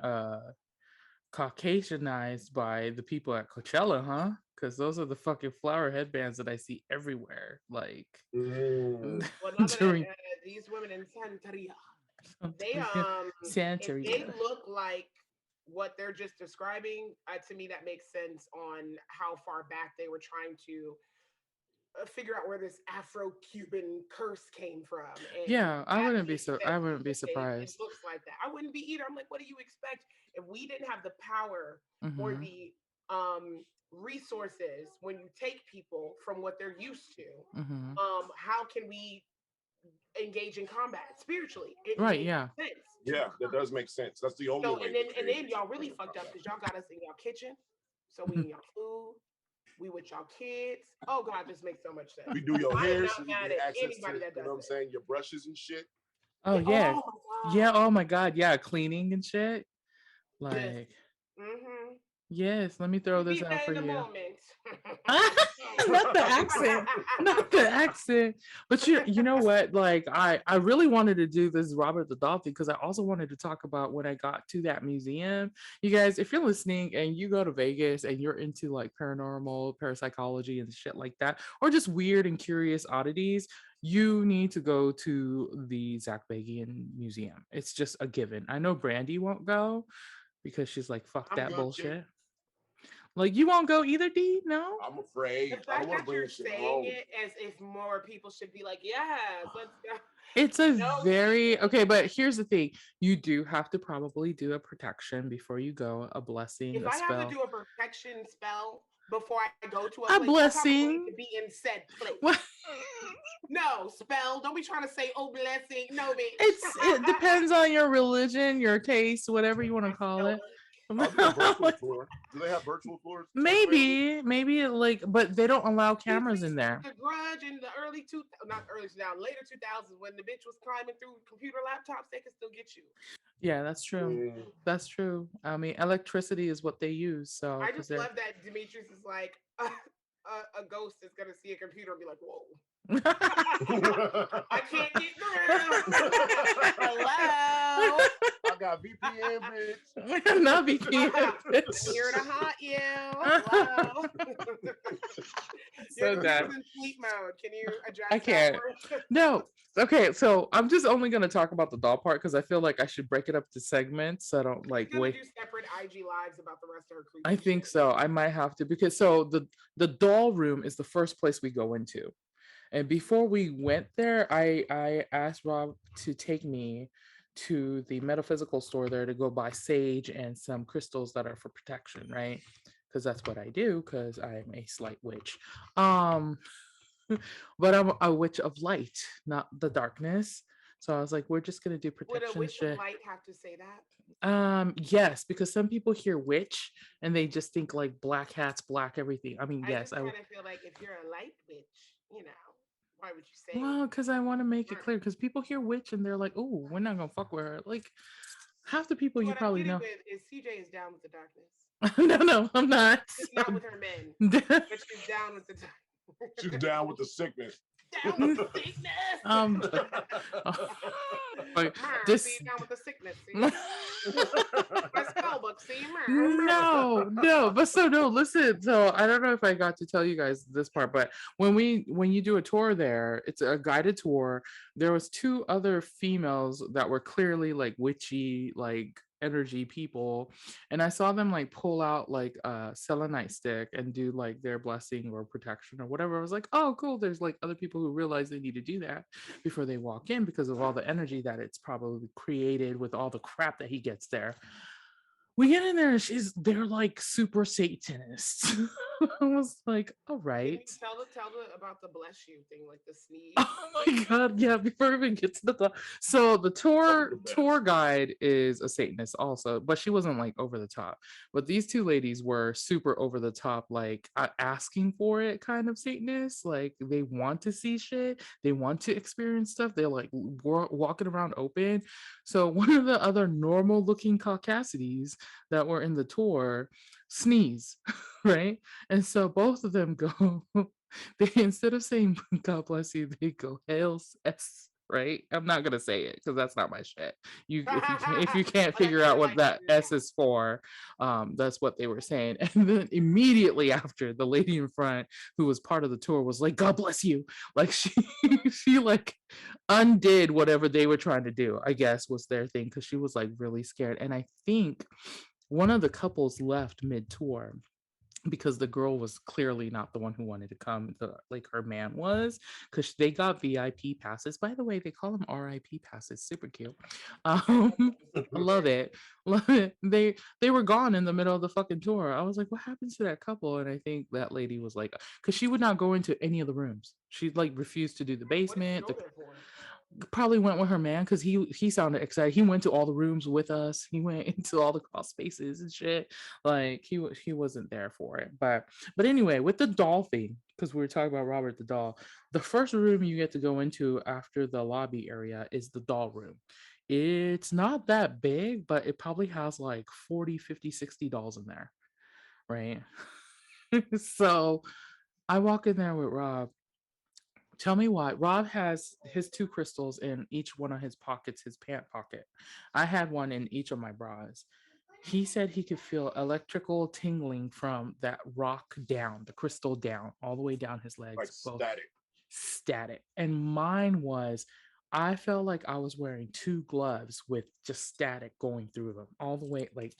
Speaker 2: Caucasianized by the people at Coachella, huh? Because those are the fucking flower headbands that I see everywhere. Like
Speaker 1: Mm.
Speaker 3: Well, none of
Speaker 2: during
Speaker 3: that, these women in Santeria, they
Speaker 2: Santeria.
Speaker 3: look like what they're just describing. To me, that makes sense on how far back they were trying to figure out where this Afro-Cuban curse came from. And
Speaker 2: Yeah, I
Speaker 3: that
Speaker 2: wouldn't be
Speaker 3: makes
Speaker 2: so.
Speaker 3: sense
Speaker 2: I wouldn't be
Speaker 3: because it
Speaker 2: surprised.
Speaker 3: looks like that. I wouldn't be either. I'm like, what do you expect if we didn't have the power or
Speaker 2: Hmm.
Speaker 3: the resources when you take people from what they're used to?
Speaker 2: Hmm.
Speaker 3: How can we engage in combat spiritually? It
Speaker 2: Right?
Speaker 3: makes
Speaker 2: Yeah.
Speaker 3: sense.
Speaker 1: Yeah, that does make sense. That's the only
Speaker 3: So
Speaker 1: way.
Speaker 3: and then y'all really fucked up because y'all got us in y'all kitchen. So we in y'all food. We with y'all kids. Oh God, this makes so much sense.
Speaker 1: We do your
Speaker 3: I am
Speaker 1: hair,
Speaker 3: not
Speaker 1: so you
Speaker 3: mad
Speaker 1: get
Speaker 3: at
Speaker 1: access
Speaker 3: anybody
Speaker 1: to,
Speaker 3: that
Speaker 1: you know what I'm
Speaker 3: does it.
Speaker 1: saying, your brushes and shit.
Speaker 2: Oh
Speaker 3: Yeah,
Speaker 2: yeah.
Speaker 3: oh my
Speaker 2: Yeah.
Speaker 3: God.
Speaker 2: Oh my God. Yeah. Cleaning and shit.
Speaker 3: Yes.
Speaker 2: Like
Speaker 3: Mm-hmm.
Speaker 2: yes. Let me throw this
Speaker 3: Be
Speaker 2: out
Speaker 3: there
Speaker 2: for
Speaker 3: in the
Speaker 2: you.
Speaker 3: moment.
Speaker 2: Not the accent. Not the accent. But you know what? Like I really wanted to do this Robert the Dolphin because I also wanted to talk about when I got to that museum. You guys, if you're listening and you go to Vegas and you're into like paranormal, parapsychology and shit like that, or just weird and curious oddities, you need to go to the Zach Bagian Museum. It's just a given. I know Brandy won't go because she's like, fuck
Speaker 1: I'm
Speaker 2: that
Speaker 1: good,
Speaker 2: bullshit. Like you won't go either, D? No?
Speaker 1: I'm afraid.
Speaker 3: The
Speaker 1: I don't
Speaker 3: fact
Speaker 1: want to
Speaker 3: that
Speaker 1: bring
Speaker 3: you're
Speaker 1: this shit
Speaker 3: saying
Speaker 1: home.
Speaker 3: it as if more people should be like, yes, let's go.
Speaker 2: It's a
Speaker 3: No,
Speaker 2: very okay, but here's the thing. You do have to probably do a protection before you go, a blessing,
Speaker 3: if
Speaker 2: a
Speaker 3: I have to
Speaker 2: spell.
Speaker 3: do a protection spell before I go to a
Speaker 2: A
Speaker 3: place, I probably need
Speaker 2: blessing.
Speaker 3: to be in said place.
Speaker 2: What?
Speaker 3: No, spell. Don't be trying to say, oh, blessing. No, bitch.
Speaker 2: It depends on your religion, your taste, whatever you want to call it.
Speaker 1: I'll do a virtual tour. Do they have virtual tours?
Speaker 2: Maybe like, but they don't allow cameras in there.
Speaker 3: The Grudge in the later 2000s when the bitch was climbing through computer laptops, they could still get you.
Speaker 2: Yeah, that's true. That's true. I mean, electricity is what they use. So
Speaker 3: I just love that Demetrius is like a ghost is gonna see a computer and be like, whoa. I can't get through. Hello.
Speaker 1: I got VPN, bitch.
Speaker 2: Not VPN.
Speaker 3: I'm here to haunt you. Hello.
Speaker 2: So done.
Speaker 3: in sleep mode. Can you address
Speaker 2: I can't.
Speaker 3: that?
Speaker 2: No. Okay, so I'm just only gonna talk about the doll part because I feel like I should break it up to segments. So I don't like
Speaker 3: She's gonna
Speaker 2: wait.
Speaker 3: do separate IG lives about the rest of her creepy
Speaker 2: I think
Speaker 3: shit.
Speaker 2: so. I might have to because so the doll room is the first place we go into. And before we went there, I asked Rob to take me to the metaphysical store there to go buy sage and some crystals that are for protection, right? Because that's what I do because I'm a slight witch. but I'm a witch of light, not the darkness. So I was like, we're just gonna do
Speaker 3: Would a
Speaker 2: protection
Speaker 3: witch of
Speaker 2: shit.
Speaker 3: light have to say that?
Speaker 2: Yes, because some people hear witch and they just think like black hats, black everything. I mean,
Speaker 3: I
Speaker 2: yes,
Speaker 3: just kind of feel like if you're a light witch, why would you say?
Speaker 2: well, because I want to make it clear because people hear witch and they're like, oh, we're not gonna fuck with her. Like half the people you
Speaker 3: What I'm
Speaker 2: probably
Speaker 3: getting
Speaker 2: know.
Speaker 3: with is CJ is down with the darkness.
Speaker 2: No, no, I'm not.
Speaker 3: Just not with her men, but she's down with the
Speaker 1: She's down with the sickness.
Speaker 3: down with the sickness.
Speaker 2: Like
Speaker 3: See,
Speaker 2: this.
Speaker 3: down with the sickness. See? My spell book. See,
Speaker 2: No, but so no, listen. So I don't know if I got to tell you guys this part, but when you do a tour there, it's a guided tour. There was two other females that were clearly like witchy, like energy people, and I saw them like pull out like a selenite stick and do like their blessing or protection or whatever. I was like, oh, cool. There's like other people who realize they need to do that before they walk in because of all the energy that it's probably created with all the crap that he gets there. We get in there and they're like super Satanists. I was like, all
Speaker 3: Can
Speaker 2: right.
Speaker 3: you tell the about the bless you thing, like the sneeze?
Speaker 2: Oh my god, yeah, before we even get to so the tour guide is a Satanist also, but she wasn't like over the top. But these two ladies were super over the top, like asking for it kind of Satanists. Like they want to see shit, they want to experience stuff, they're like walking around open. So one of the other normal looking Caucasides that were in the tour sneeze, right? And so both of them go, they instead of saying God bless you, they go hail S, right? I'm not gonna say it because that's not my shit. If you can't
Speaker 3: But that's
Speaker 2: figure out
Speaker 3: your
Speaker 2: what that S
Speaker 3: language.
Speaker 2: is for, that's what they were saying. And then immediately after, the lady in front who was part of the tour was like, God bless you. Like she like undid whatever they were trying to do, I guess was their thing, because she was like really scared. And I think one of the couples left mid-tour because the girl was clearly not the one who wanted to come, like her man was, because they got VIP passes. By the way, they call them RIP passes. Super cute. I love it. Love it. They were gone in the middle of the fucking tour. I was like, what happened to that couple? And I think that lady was like, because she would not go into any of the rooms. She like refused to do the
Speaker 3: What did you
Speaker 2: basement.
Speaker 3: go there for?
Speaker 2: Probably went with her man because he sounded excited. He went to all the rooms with us. He went into all the crawl spaces and shit. Like he wasn't there for it. But anyway, with the doll thing, because we were talking about Robert the doll, the first room you get to go into after the lobby area is the doll room. It's not that big, but it probably has like 40, 50, 60 dolls in there, right? So I walk in there with Rob. Tell me why. Rob has his two crystals in each one of his pockets, his pant pocket. I had one in each of my bras. He said he could feel electrical tingling from that rock down, the crystal down, all the way down his legs.
Speaker 1: Like
Speaker 2: both
Speaker 1: static.
Speaker 2: static. And mine was, I felt like I was wearing two gloves with just static going through them all the way. Like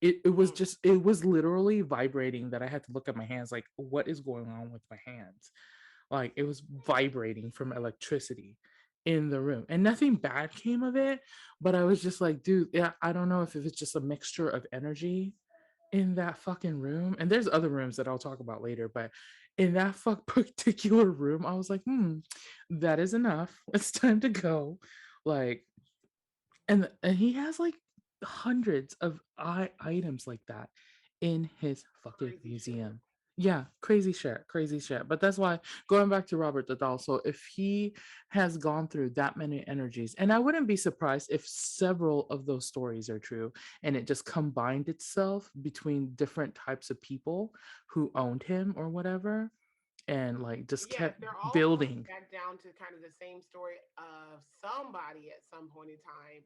Speaker 2: it was just, it was literally vibrating that I had to look at my hands like, what is going on with my hands? Like it was vibrating from electricity in the room, and nothing bad came of it, but I was just like, dude, yeah, I don't know if it's just a mixture of energy in that fucking room. And there's other rooms that I'll talk about later, but in that particular room, I was like, that is enough. It's time to go. Like, and he has like hundreds of items like that in his fucking
Speaker 3: Crazy
Speaker 2: museum.
Speaker 3: shit.
Speaker 2: Yeah, crazy shit. But that's why, going back to Robert the doll, so if he has gone through that many energies, and I wouldn't be surprised if several of those stories are true and it just combined itself between different types of people who owned him or whatever, and like just
Speaker 3: Yeah,
Speaker 2: kept
Speaker 3: they're all coming
Speaker 2: building.
Speaker 3: back down to kind of the same story of somebody at some point in time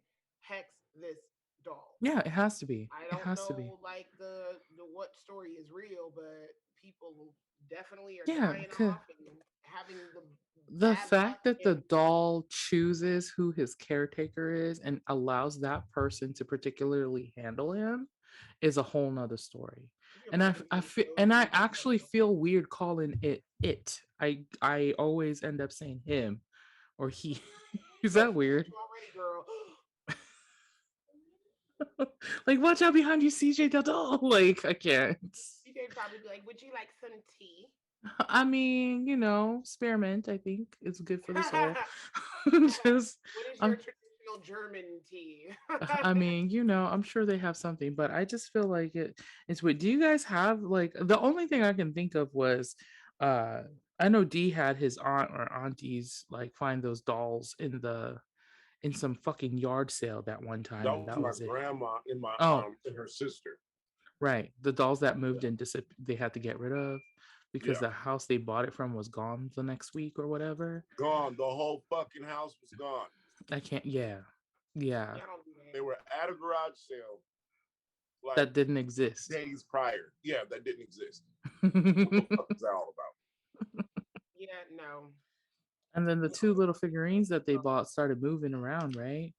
Speaker 3: hexed this doll.
Speaker 2: Yeah, it has to be.
Speaker 3: I
Speaker 2: It
Speaker 3: don't
Speaker 2: has to be.
Speaker 3: know like the what story is real, but people definitely are
Speaker 2: Yeah,
Speaker 3: dying
Speaker 2: 'cause
Speaker 3: off and having the
Speaker 2: the
Speaker 3: bad luck
Speaker 2: fact that the
Speaker 3: and
Speaker 2: doll chooses who his caretaker is and allows that person to particularly handle him is a whole nother story.
Speaker 3: you
Speaker 2: And
Speaker 3: imagine being
Speaker 2: and
Speaker 3: so
Speaker 2: I actually feel weird calling it. I always end up saying him or he. Is that weird?
Speaker 3: already, girl.
Speaker 2: Like, watch out behind you, CJ the doll. Like, I can't.
Speaker 3: CJ would probably be like, "Would you like some tea?"
Speaker 2: I mean, spearmint, I think is good for the soul. Just,
Speaker 3: What is your
Speaker 2: um,
Speaker 3: traditional German tea?
Speaker 2: I mean, I'm sure they have something, but I just feel like it's weird. Do you guys have like the only thing I can think of was uh I know D had his aunt or aunties like find those dolls in some fucking yard sale that one time,
Speaker 1: That
Speaker 2: and
Speaker 1: was
Speaker 2: that
Speaker 1: my
Speaker 2: was it.
Speaker 1: grandma and my
Speaker 2: Oh,
Speaker 1: and her sister.
Speaker 2: right. The dolls that
Speaker 1: Yeah.
Speaker 2: moved in they had to get rid of because
Speaker 1: Yeah.
Speaker 2: the house they bought it from was gone the next week or whatever.
Speaker 1: Gone. The whole fucking house was gone.
Speaker 2: I can't, yeah. Yeah.
Speaker 3: Yeah, I don't do
Speaker 1: They
Speaker 3: that.
Speaker 1: were at a garage sale like
Speaker 2: That didn't exist.
Speaker 1: days prior. Yeah, that didn't exist. What the fuck is that all about?
Speaker 3: Yeah, no.
Speaker 2: And then the two little figurines that they bought started moving around, right?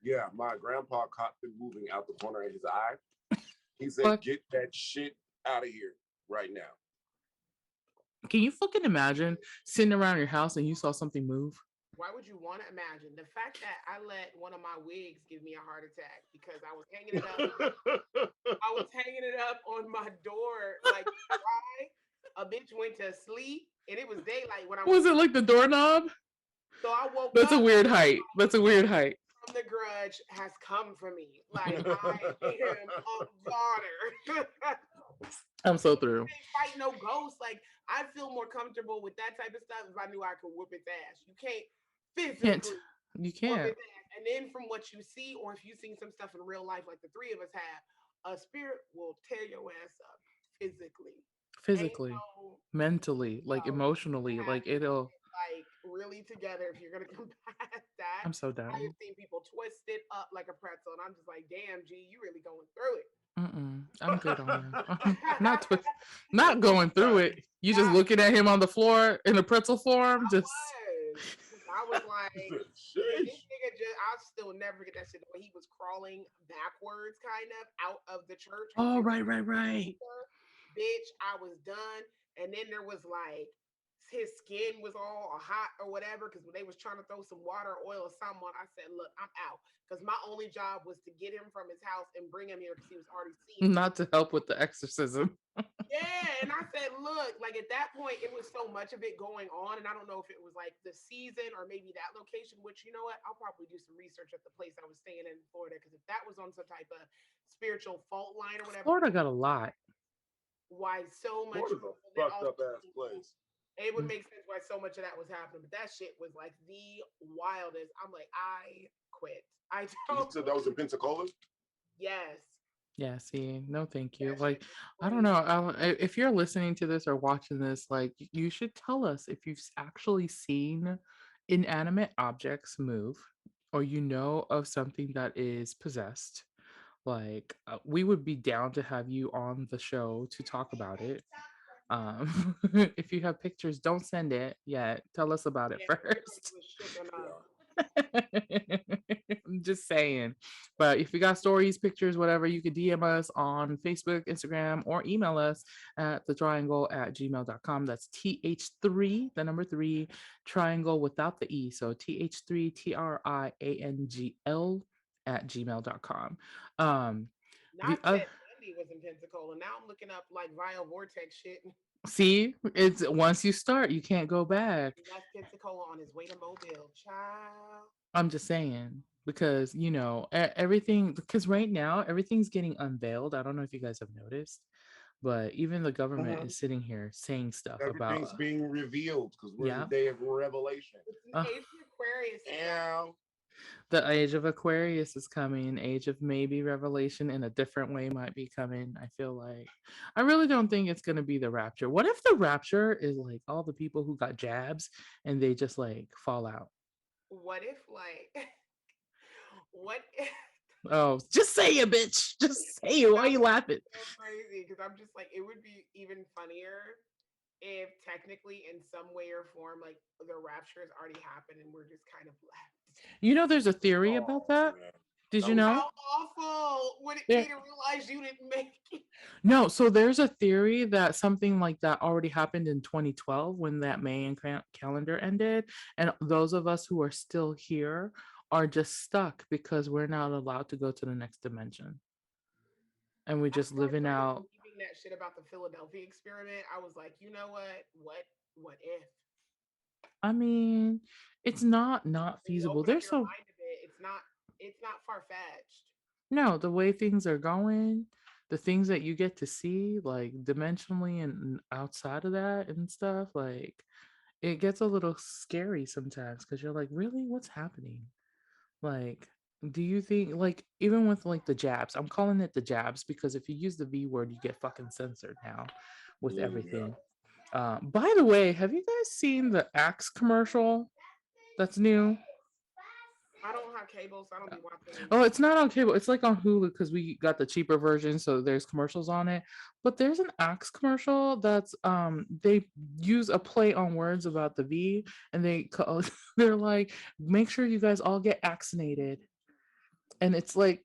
Speaker 1: Yeah, my grandpa caught them moving out the corner of his eye. He said,
Speaker 2: Fuck.
Speaker 1: "Get that shit out of here right now."
Speaker 2: Can you fucking imagine sitting around your house and you saw something move?
Speaker 3: Why would you want to imagine the fact that I let one of my wigs give me a heart attack because I was hanging it up? I was hanging it up on my door like why? A bitch went to sleep and it was daylight when I
Speaker 2: Was
Speaker 3: went.
Speaker 2: it like the doorknob?
Speaker 3: So I woke
Speaker 2: That's a
Speaker 3: up
Speaker 2: weird height. That's a weird height.
Speaker 3: from the grudge has come for me. Like I am a goner.
Speaker 2: I'm so through.
Speaker 3: Can't fight no ghost. Like I feel more comfortable with that type of stuff if I knew I could whoop its ass. You can't physically
Speaker 2: You
Speaker 3: whoop
Speaker 2: can't.
Speaker 3: its ass. And then from what you see, or if you've seen some stuff in real life, like the three of us have, a spirit will tear your ass up physically. Ain't
Speaker 2: Physically,
Speaker 3: no,
Speaker 2: mentally, like
Speaker 3: no,
Speaker 2: emotionally,
Speaker 3: have
Speaker 2: like it'll.
Speaker 3: like really together if you're gonna come past that.
Speaker 2: I'm so
Speaker 3: I have
Speaker 2: down.
Speaker 3: seen people twisted up like a pretzel, and I'm just like, damn, G, you really going through it.
Speaker 2: I'm good on that. Not going through it. You just
Speaker 3: Yeah,
Speaker 2: looking at him on the floor in a pretzel form.
Speaker 3: I
Speaker 2: Just
Speaker 3: was. I was like, and this
Speaker 1: Sheesh.
Speaker 3: nigga just, I'll still never forget that shit. The way he was crawling backwards, kind of out of the church. Cause
Speaker 2: oh
Speaker 3: we were
Speaker 2: right, right, right.
Speaker 3: bitch, I was done. And then there was like his skin was all hot or whatever because when they was trying to throw some water or oil or something on, I said, look, I'm out. Because my only job was to get him from his house and bring him here because he was already seeing me.
Speaker 2: Not to help with the exorcism.
Speaker 3: Yeah, and I said, look, like at that point, it was so much of it going on, and I don't know if it was like the season or maybe that location. Which you know what, I'll probably do some research at the place I was staying in Florida because if that was on some type of spiritual fault line or whatever,
Speaker 2: Florida got a lot.
Speaker 3: why so much
Speaker 1: Florida's a
Speaker 3: people that
Speaker 1: fucked
Speaker 3: also
Speaker 1: up ass place.
Speaker 3: it would
Speaker 2: Mm.
Speaker 3: make sense why so much of that was happening. But that shit was like the wildest. I'm like, I quit. I
Speaker 1: You
Speaker 3: don't.
Speaker 1: said that was in Pensacola?
Speaker 3: Yes,
Speaker 2: Yeah, see, no, thank you.
Speaker 3: that
Speaker 2: Like,
Speaker 3: shit was
Speaker 2: I don't
Speaker 3: crazy.
Speaker 2: know. If you're listening to this or watching this, like, you should tell us if you've actually seen inanimate objects move or you know of something that is possessed. Like, we would be down to have you on the show to talk about it. If you have pictures, don't send it yet. Tell us about it
Speaker 3: Yeah, we
Speaker 2: first.
Speaker 3: was shook enough.
Speaker 1: Yeah.
Speaker 2: I'm just saying. But if you got stories, pictures, whatever, you could DM us on Facebook, Instagram, or email us at thetriangle@gmail.com. That's TH3, the number 3, triangle without the E. So TH3, TRIANGL at gmail.com. The
Speaker 3: Not
Speaker 2: other.
Speaker 3: Ted Bundy was in Pensacola. Now I'm looking up like Vile Vortex shit.
Speaker 2: See, it's once you start, you can't go back.
Speaker 3: He left Pensacola on his way to Mobile. Child.
Speaker 2: I'm just saying because everything because right now everything's getting unveiled. I don't know if you guys have noticed, but even the government
Speaker 1: Mhm.
Speaker 2: is sitting here saying stuff about
Speaker 1: Everything's being revealed because we're in
Speaker 2: yeah,
Speaker 1: the day of revelation.
Speaker 3: It's an
Speaker 2: uh,
Speaker 3: age of Aquarius.
Speaker 1: And
Speaker 2: the age of Aquarius is coming. Age of maybe revelation in a different way might be coming. I feel like I really don't think it's gonna be the rapture. What if the rapture is like all the people who got jabs and they just like fall out?
Speaker 3: What if like what if
Speaker 2: Oh, just say it, bitch. Just say it. Why are
Speaker 3: that
Speaker 2: you
Speaker 3: would
Speaker 2: laughing?
Speaker 3: be so crazy? Because I'm just like it would be even funnier if technically in some way or form like the rapture has already happened and we're just kind of left.
Speaker 2: There's a theory
Speaker 1: oh
Speaker 2: about that.
Speaker 1: man,
Speaker 2: Did
Speaker 1: that
Speaker 2: you
Speaker 1: would
Speaker 2: know?
Speaker 3: How awful would it
Speaker 2: There,
Speaker 3: be to realize you didn't make it?
Speaker 2: no, so there's a theory that something like that already happened in 2012 when that Mayan calendar ended. And those of us who are still here are just stuck because we're not allowed to go to the next dimension. And we're
Speaker 3: That's
Speaker 2: just
Speaker 3: more
Speaker 2: living
Speaker 3: so
Speaker 2: out.
Speaker 3: reading that shit about the Philadelphia experiment, I was like, you know what if?
Speaker 2: I mean, it's not
Speaker 3: When you
Speaker 2: feasible.
Speaker 3: open up
Speaker 2: There's
Speaker 3: your
Speaker 2: so
Speaker 3: mind a bit, it's not far fetched.
Speaker 2: no, the way things are going, the things that you get to see, like dimensionally and outside of that and stuff, like it gets a little scary sometimes because you're like, really, what's happening? Like, do you think, like, even with like the jabs, I'm calling it the jabs because if you use the V word, you get fucking censored now with everything. By the way, have you guys seen the Axe commercial that's new?
Speaker 3: I don't have cable, so I don't be watching.
Speaker 2: Oh, it's not on cable. It's like on Hulu because we got the cheaper version, so there's commercials on it. But there's an Axe commercial that's they use a play on words about the V, and they're like, make sure you guys all get vaccinated, and it's like,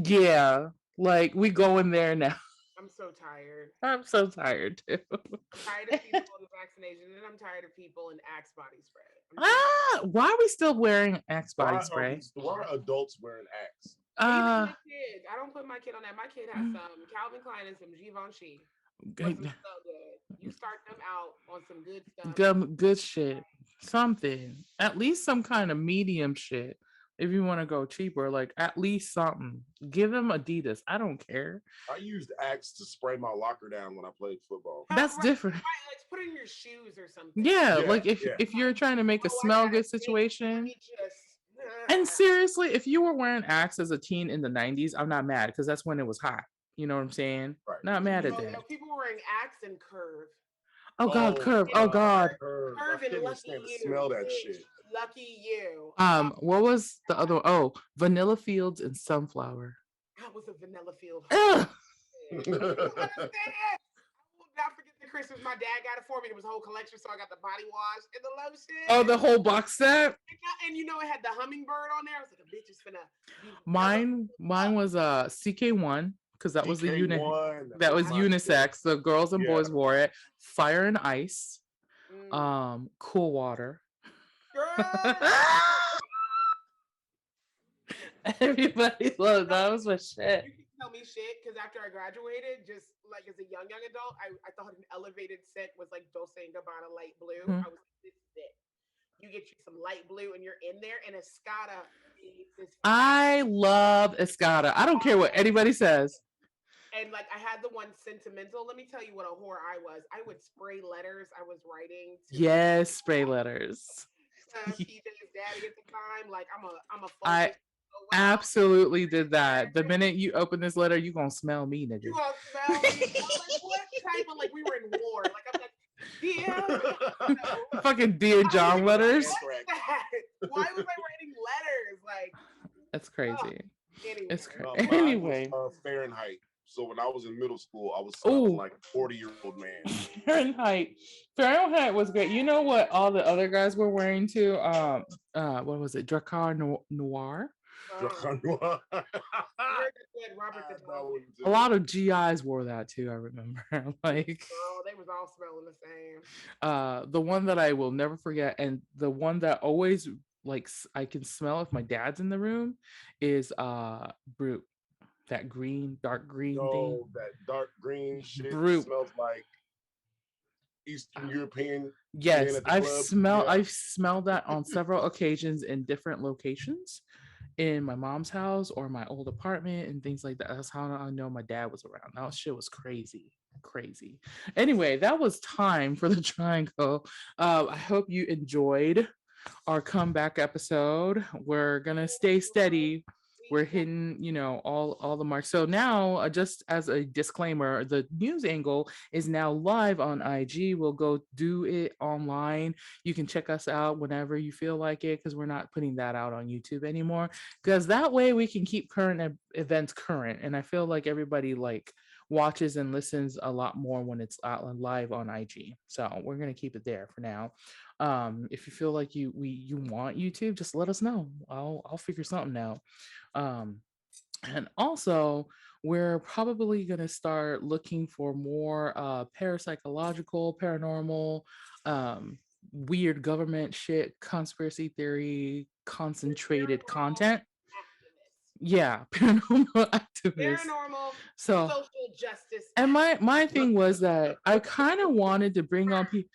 Speaker 2: yeah, like we going there now.
Speaker 3: I'm so tired.
Speaker 2: I'm so tired too.
Speaker 3: I'm tired of people in the vaccination, and I'm tired of people in Axe body spray.
Speaker 2: Why are we still wearing Axe body spray?
Speaker 1: Why are adults wearing Axe?
Speaker 3: Even my kids. I don't put my kid on that. My kid has some Calvin Klein and some Givenchy. So good. You start them out on some good stuff.
Speaker 2: Good shit. Something. At least some kind of medium shit. If you want to go cheaper, like at least something. Give them Adidas. I don't care.
Speaker 1: I used Axe to spray my locker down when I played football.
Speaker 2: That's different.
Speaker 3: Right, let's put it in your shoes or something.
Speaker 2: Yeah, like if you're trying to make a smell good situation. And seriously, if you were wearing Axe as a teen in the 90s, I'm not mad because that's when it was hot. You know what I'm saying?
Speaker 1: Right.
Speaker 2: Not mad at that.
Speaker 3: No, people were wearing Axe and Curve.
Speaker 2: Oh God, Curve. Oh God.
Speaker 3: Curve and Lucky You.
Speaker 1: Smell that shit.
Speaker 3: Lucky You.
Speaker 2: What was the other one? Oh, Vanilla Fields and Sunflower.
Speaker 3: That was a Vanilla Field.
Speaker 2: Ugh.
Speaker 3: I will not forget the Christmas. My dad got it for me. It was a whole collection, so I got the body wash and the lotion.
Speaker 2: Oh, the whole box set.
Speaker 3: And you know, it had the hummingbird on there. I was like, a bitch is finna.
Speaker 2: Mine was CK1 because that was the unit. That was unisex. The girls and boys wore it. Fire and Ice. Cool Water. Everybody loved that. Was my shit.
Speaker 3: You can tell me shit because after I graduated, just like as a young adult, I thought an elevated scent was like Dolce & Gabbana light blue. I was like, this is it. You get you some light blue and you're in there, and Escada.
Speaker 2: I love Escada. I don't care what anybody says.
Speaker 3: And like I had the one Sentimental. Let me tell you what a whore I was. I would spray letters. I was writing.
Speaker 2: Yes, spray letters.
Speaker 3: PJ's daddy at the time. Like I'm a.
Speaker 2: I absolutely did that. The minute you open this letter, you gonna smell me, nigga.
Speaker 3: You gonna smell me? I'm like, what type of like we were in war? Like I'm like, dear.
Speaker 2: Fucking Dear John letters.
Speaker 3: Why was I writing letters? Like
Speaker 2: that's crazy.
Speaker 3: Anyway.
Speaker 2: It's crazy. Anyway,
Speaker 1: Fahrenheit. So when I was in middle school, I was smelling like a 40-year-old man. Fahrenheit
Speaker 2: was great. You know what all the other guys were wearing too? What was it? Drakkar Noir.
Speaker 1: Drakkar Noir.
Speaker 2: A lot of GIs wore that too. I remember. Like,
Speaker 3: oh, they was all smelling the same.
Speaker 2: The one that I will never forget, and the one that always like I can smell if my dad's in the room, is Brute. That dark green thing.
Speaker 1: That dark green shit
Speaker 2: Brute.
Speaker 1: Smells like Eastern European.
Speaker 2: Yes, I've smelled that on several occasions in different locations, in my mom's house or my old apartment and things like that. That's how I know my dad was around. That shit was crazy. Anyway, that was time for the Triangle. I hope you enjoyed our comeback episode. We're gonna stay steady. We're hitting, all the marks. So now, just as a disclaimer, the news angle is now live on IG. We'll go do it online. You can check us out whenever you feel like it, because we're not putting that out on YouTube anymore. Because that way we can keep current events current. And I feel like everybody watches and listens a lot more when it's live on IG. So we're gonna keep it there for now. If you feel like you want YouTube, just let us know. I'll figure something out. And also we're probably going to start looking for more parapsychological, paranormal, weird government shit, conspiracy theory, concentrated content. Yeah, paranormal activists.
Speaker 3: Paranormal
Speaker 2: So
Speaker 3: social justice.
Speaker 2: and my thing was that I kind of wanted to bring on people,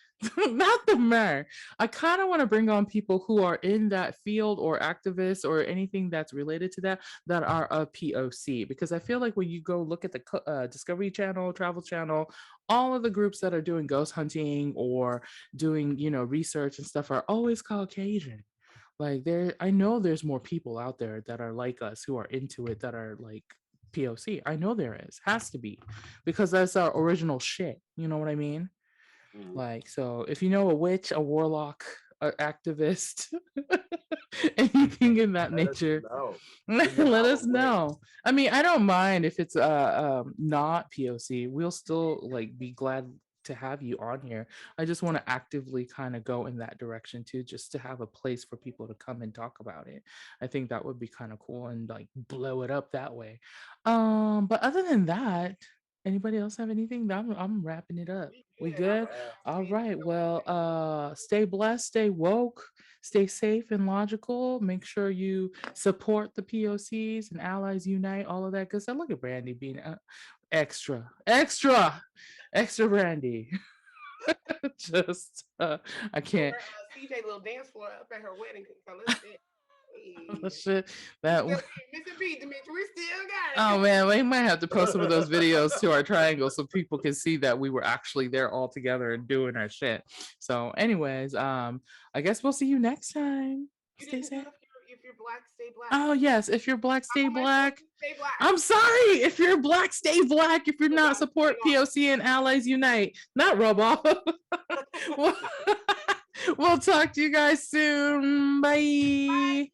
Speaker 2: not the mayor. I kind of want to bring on people who are in that field or activists or anything that's related to that are a POC, because I feel like when you go look at the Discovery Channel, Travel Channel, all of the groups that are doing ghost hunting or doing, you know, research and stuff are always Caucasian. Like I know there's more people out there that are like us who are into it, that are like POC. I know there has to be, because that's our original shit. You know what I mean? Like, so if you know a witch, a warlock, an activist, anything in that nature, let us know. I mean, I don't mind if it's not POC. We'll still like be glad to have you on here. I just want to actively kind of go in that direction too, just to have a place for people to come and talk about it. I think that would be kind of cool and like blow it up that way. But other than that, anybody else have anything? I'm wrapping it up. We good? All right. Well, stay blessed, stay woke, stay safe and logical. Make sure you support the POCs and Allies Unite, all of that. Because I look at Brandy being extra Brandy. Just I can't.
Speaker 3: CJ little dance floor up at her wedding. So let's see.
Speaker 2: Shit, that
Speaker 3: Missing B, Dimitri, we still got
Speaker 2: Oh
Speaker 3: it.
Speaker 2: man, we might have to post some of those videos to our Triangl so people can see that we were actually there all together and doing our shit. So, anyways, I guess we'll see you next time. Stay safe.
Speaker 3: If you're black, stay black.
Speaker 2: Oh yes, if you're black, stay black.
Speaker 3: Stay black.
Speaker 2: I'm sorry. If you're black, stay black. If you're not, support POC and Allies Unite. Not rub off. We'll talk to you guys soon. Bye.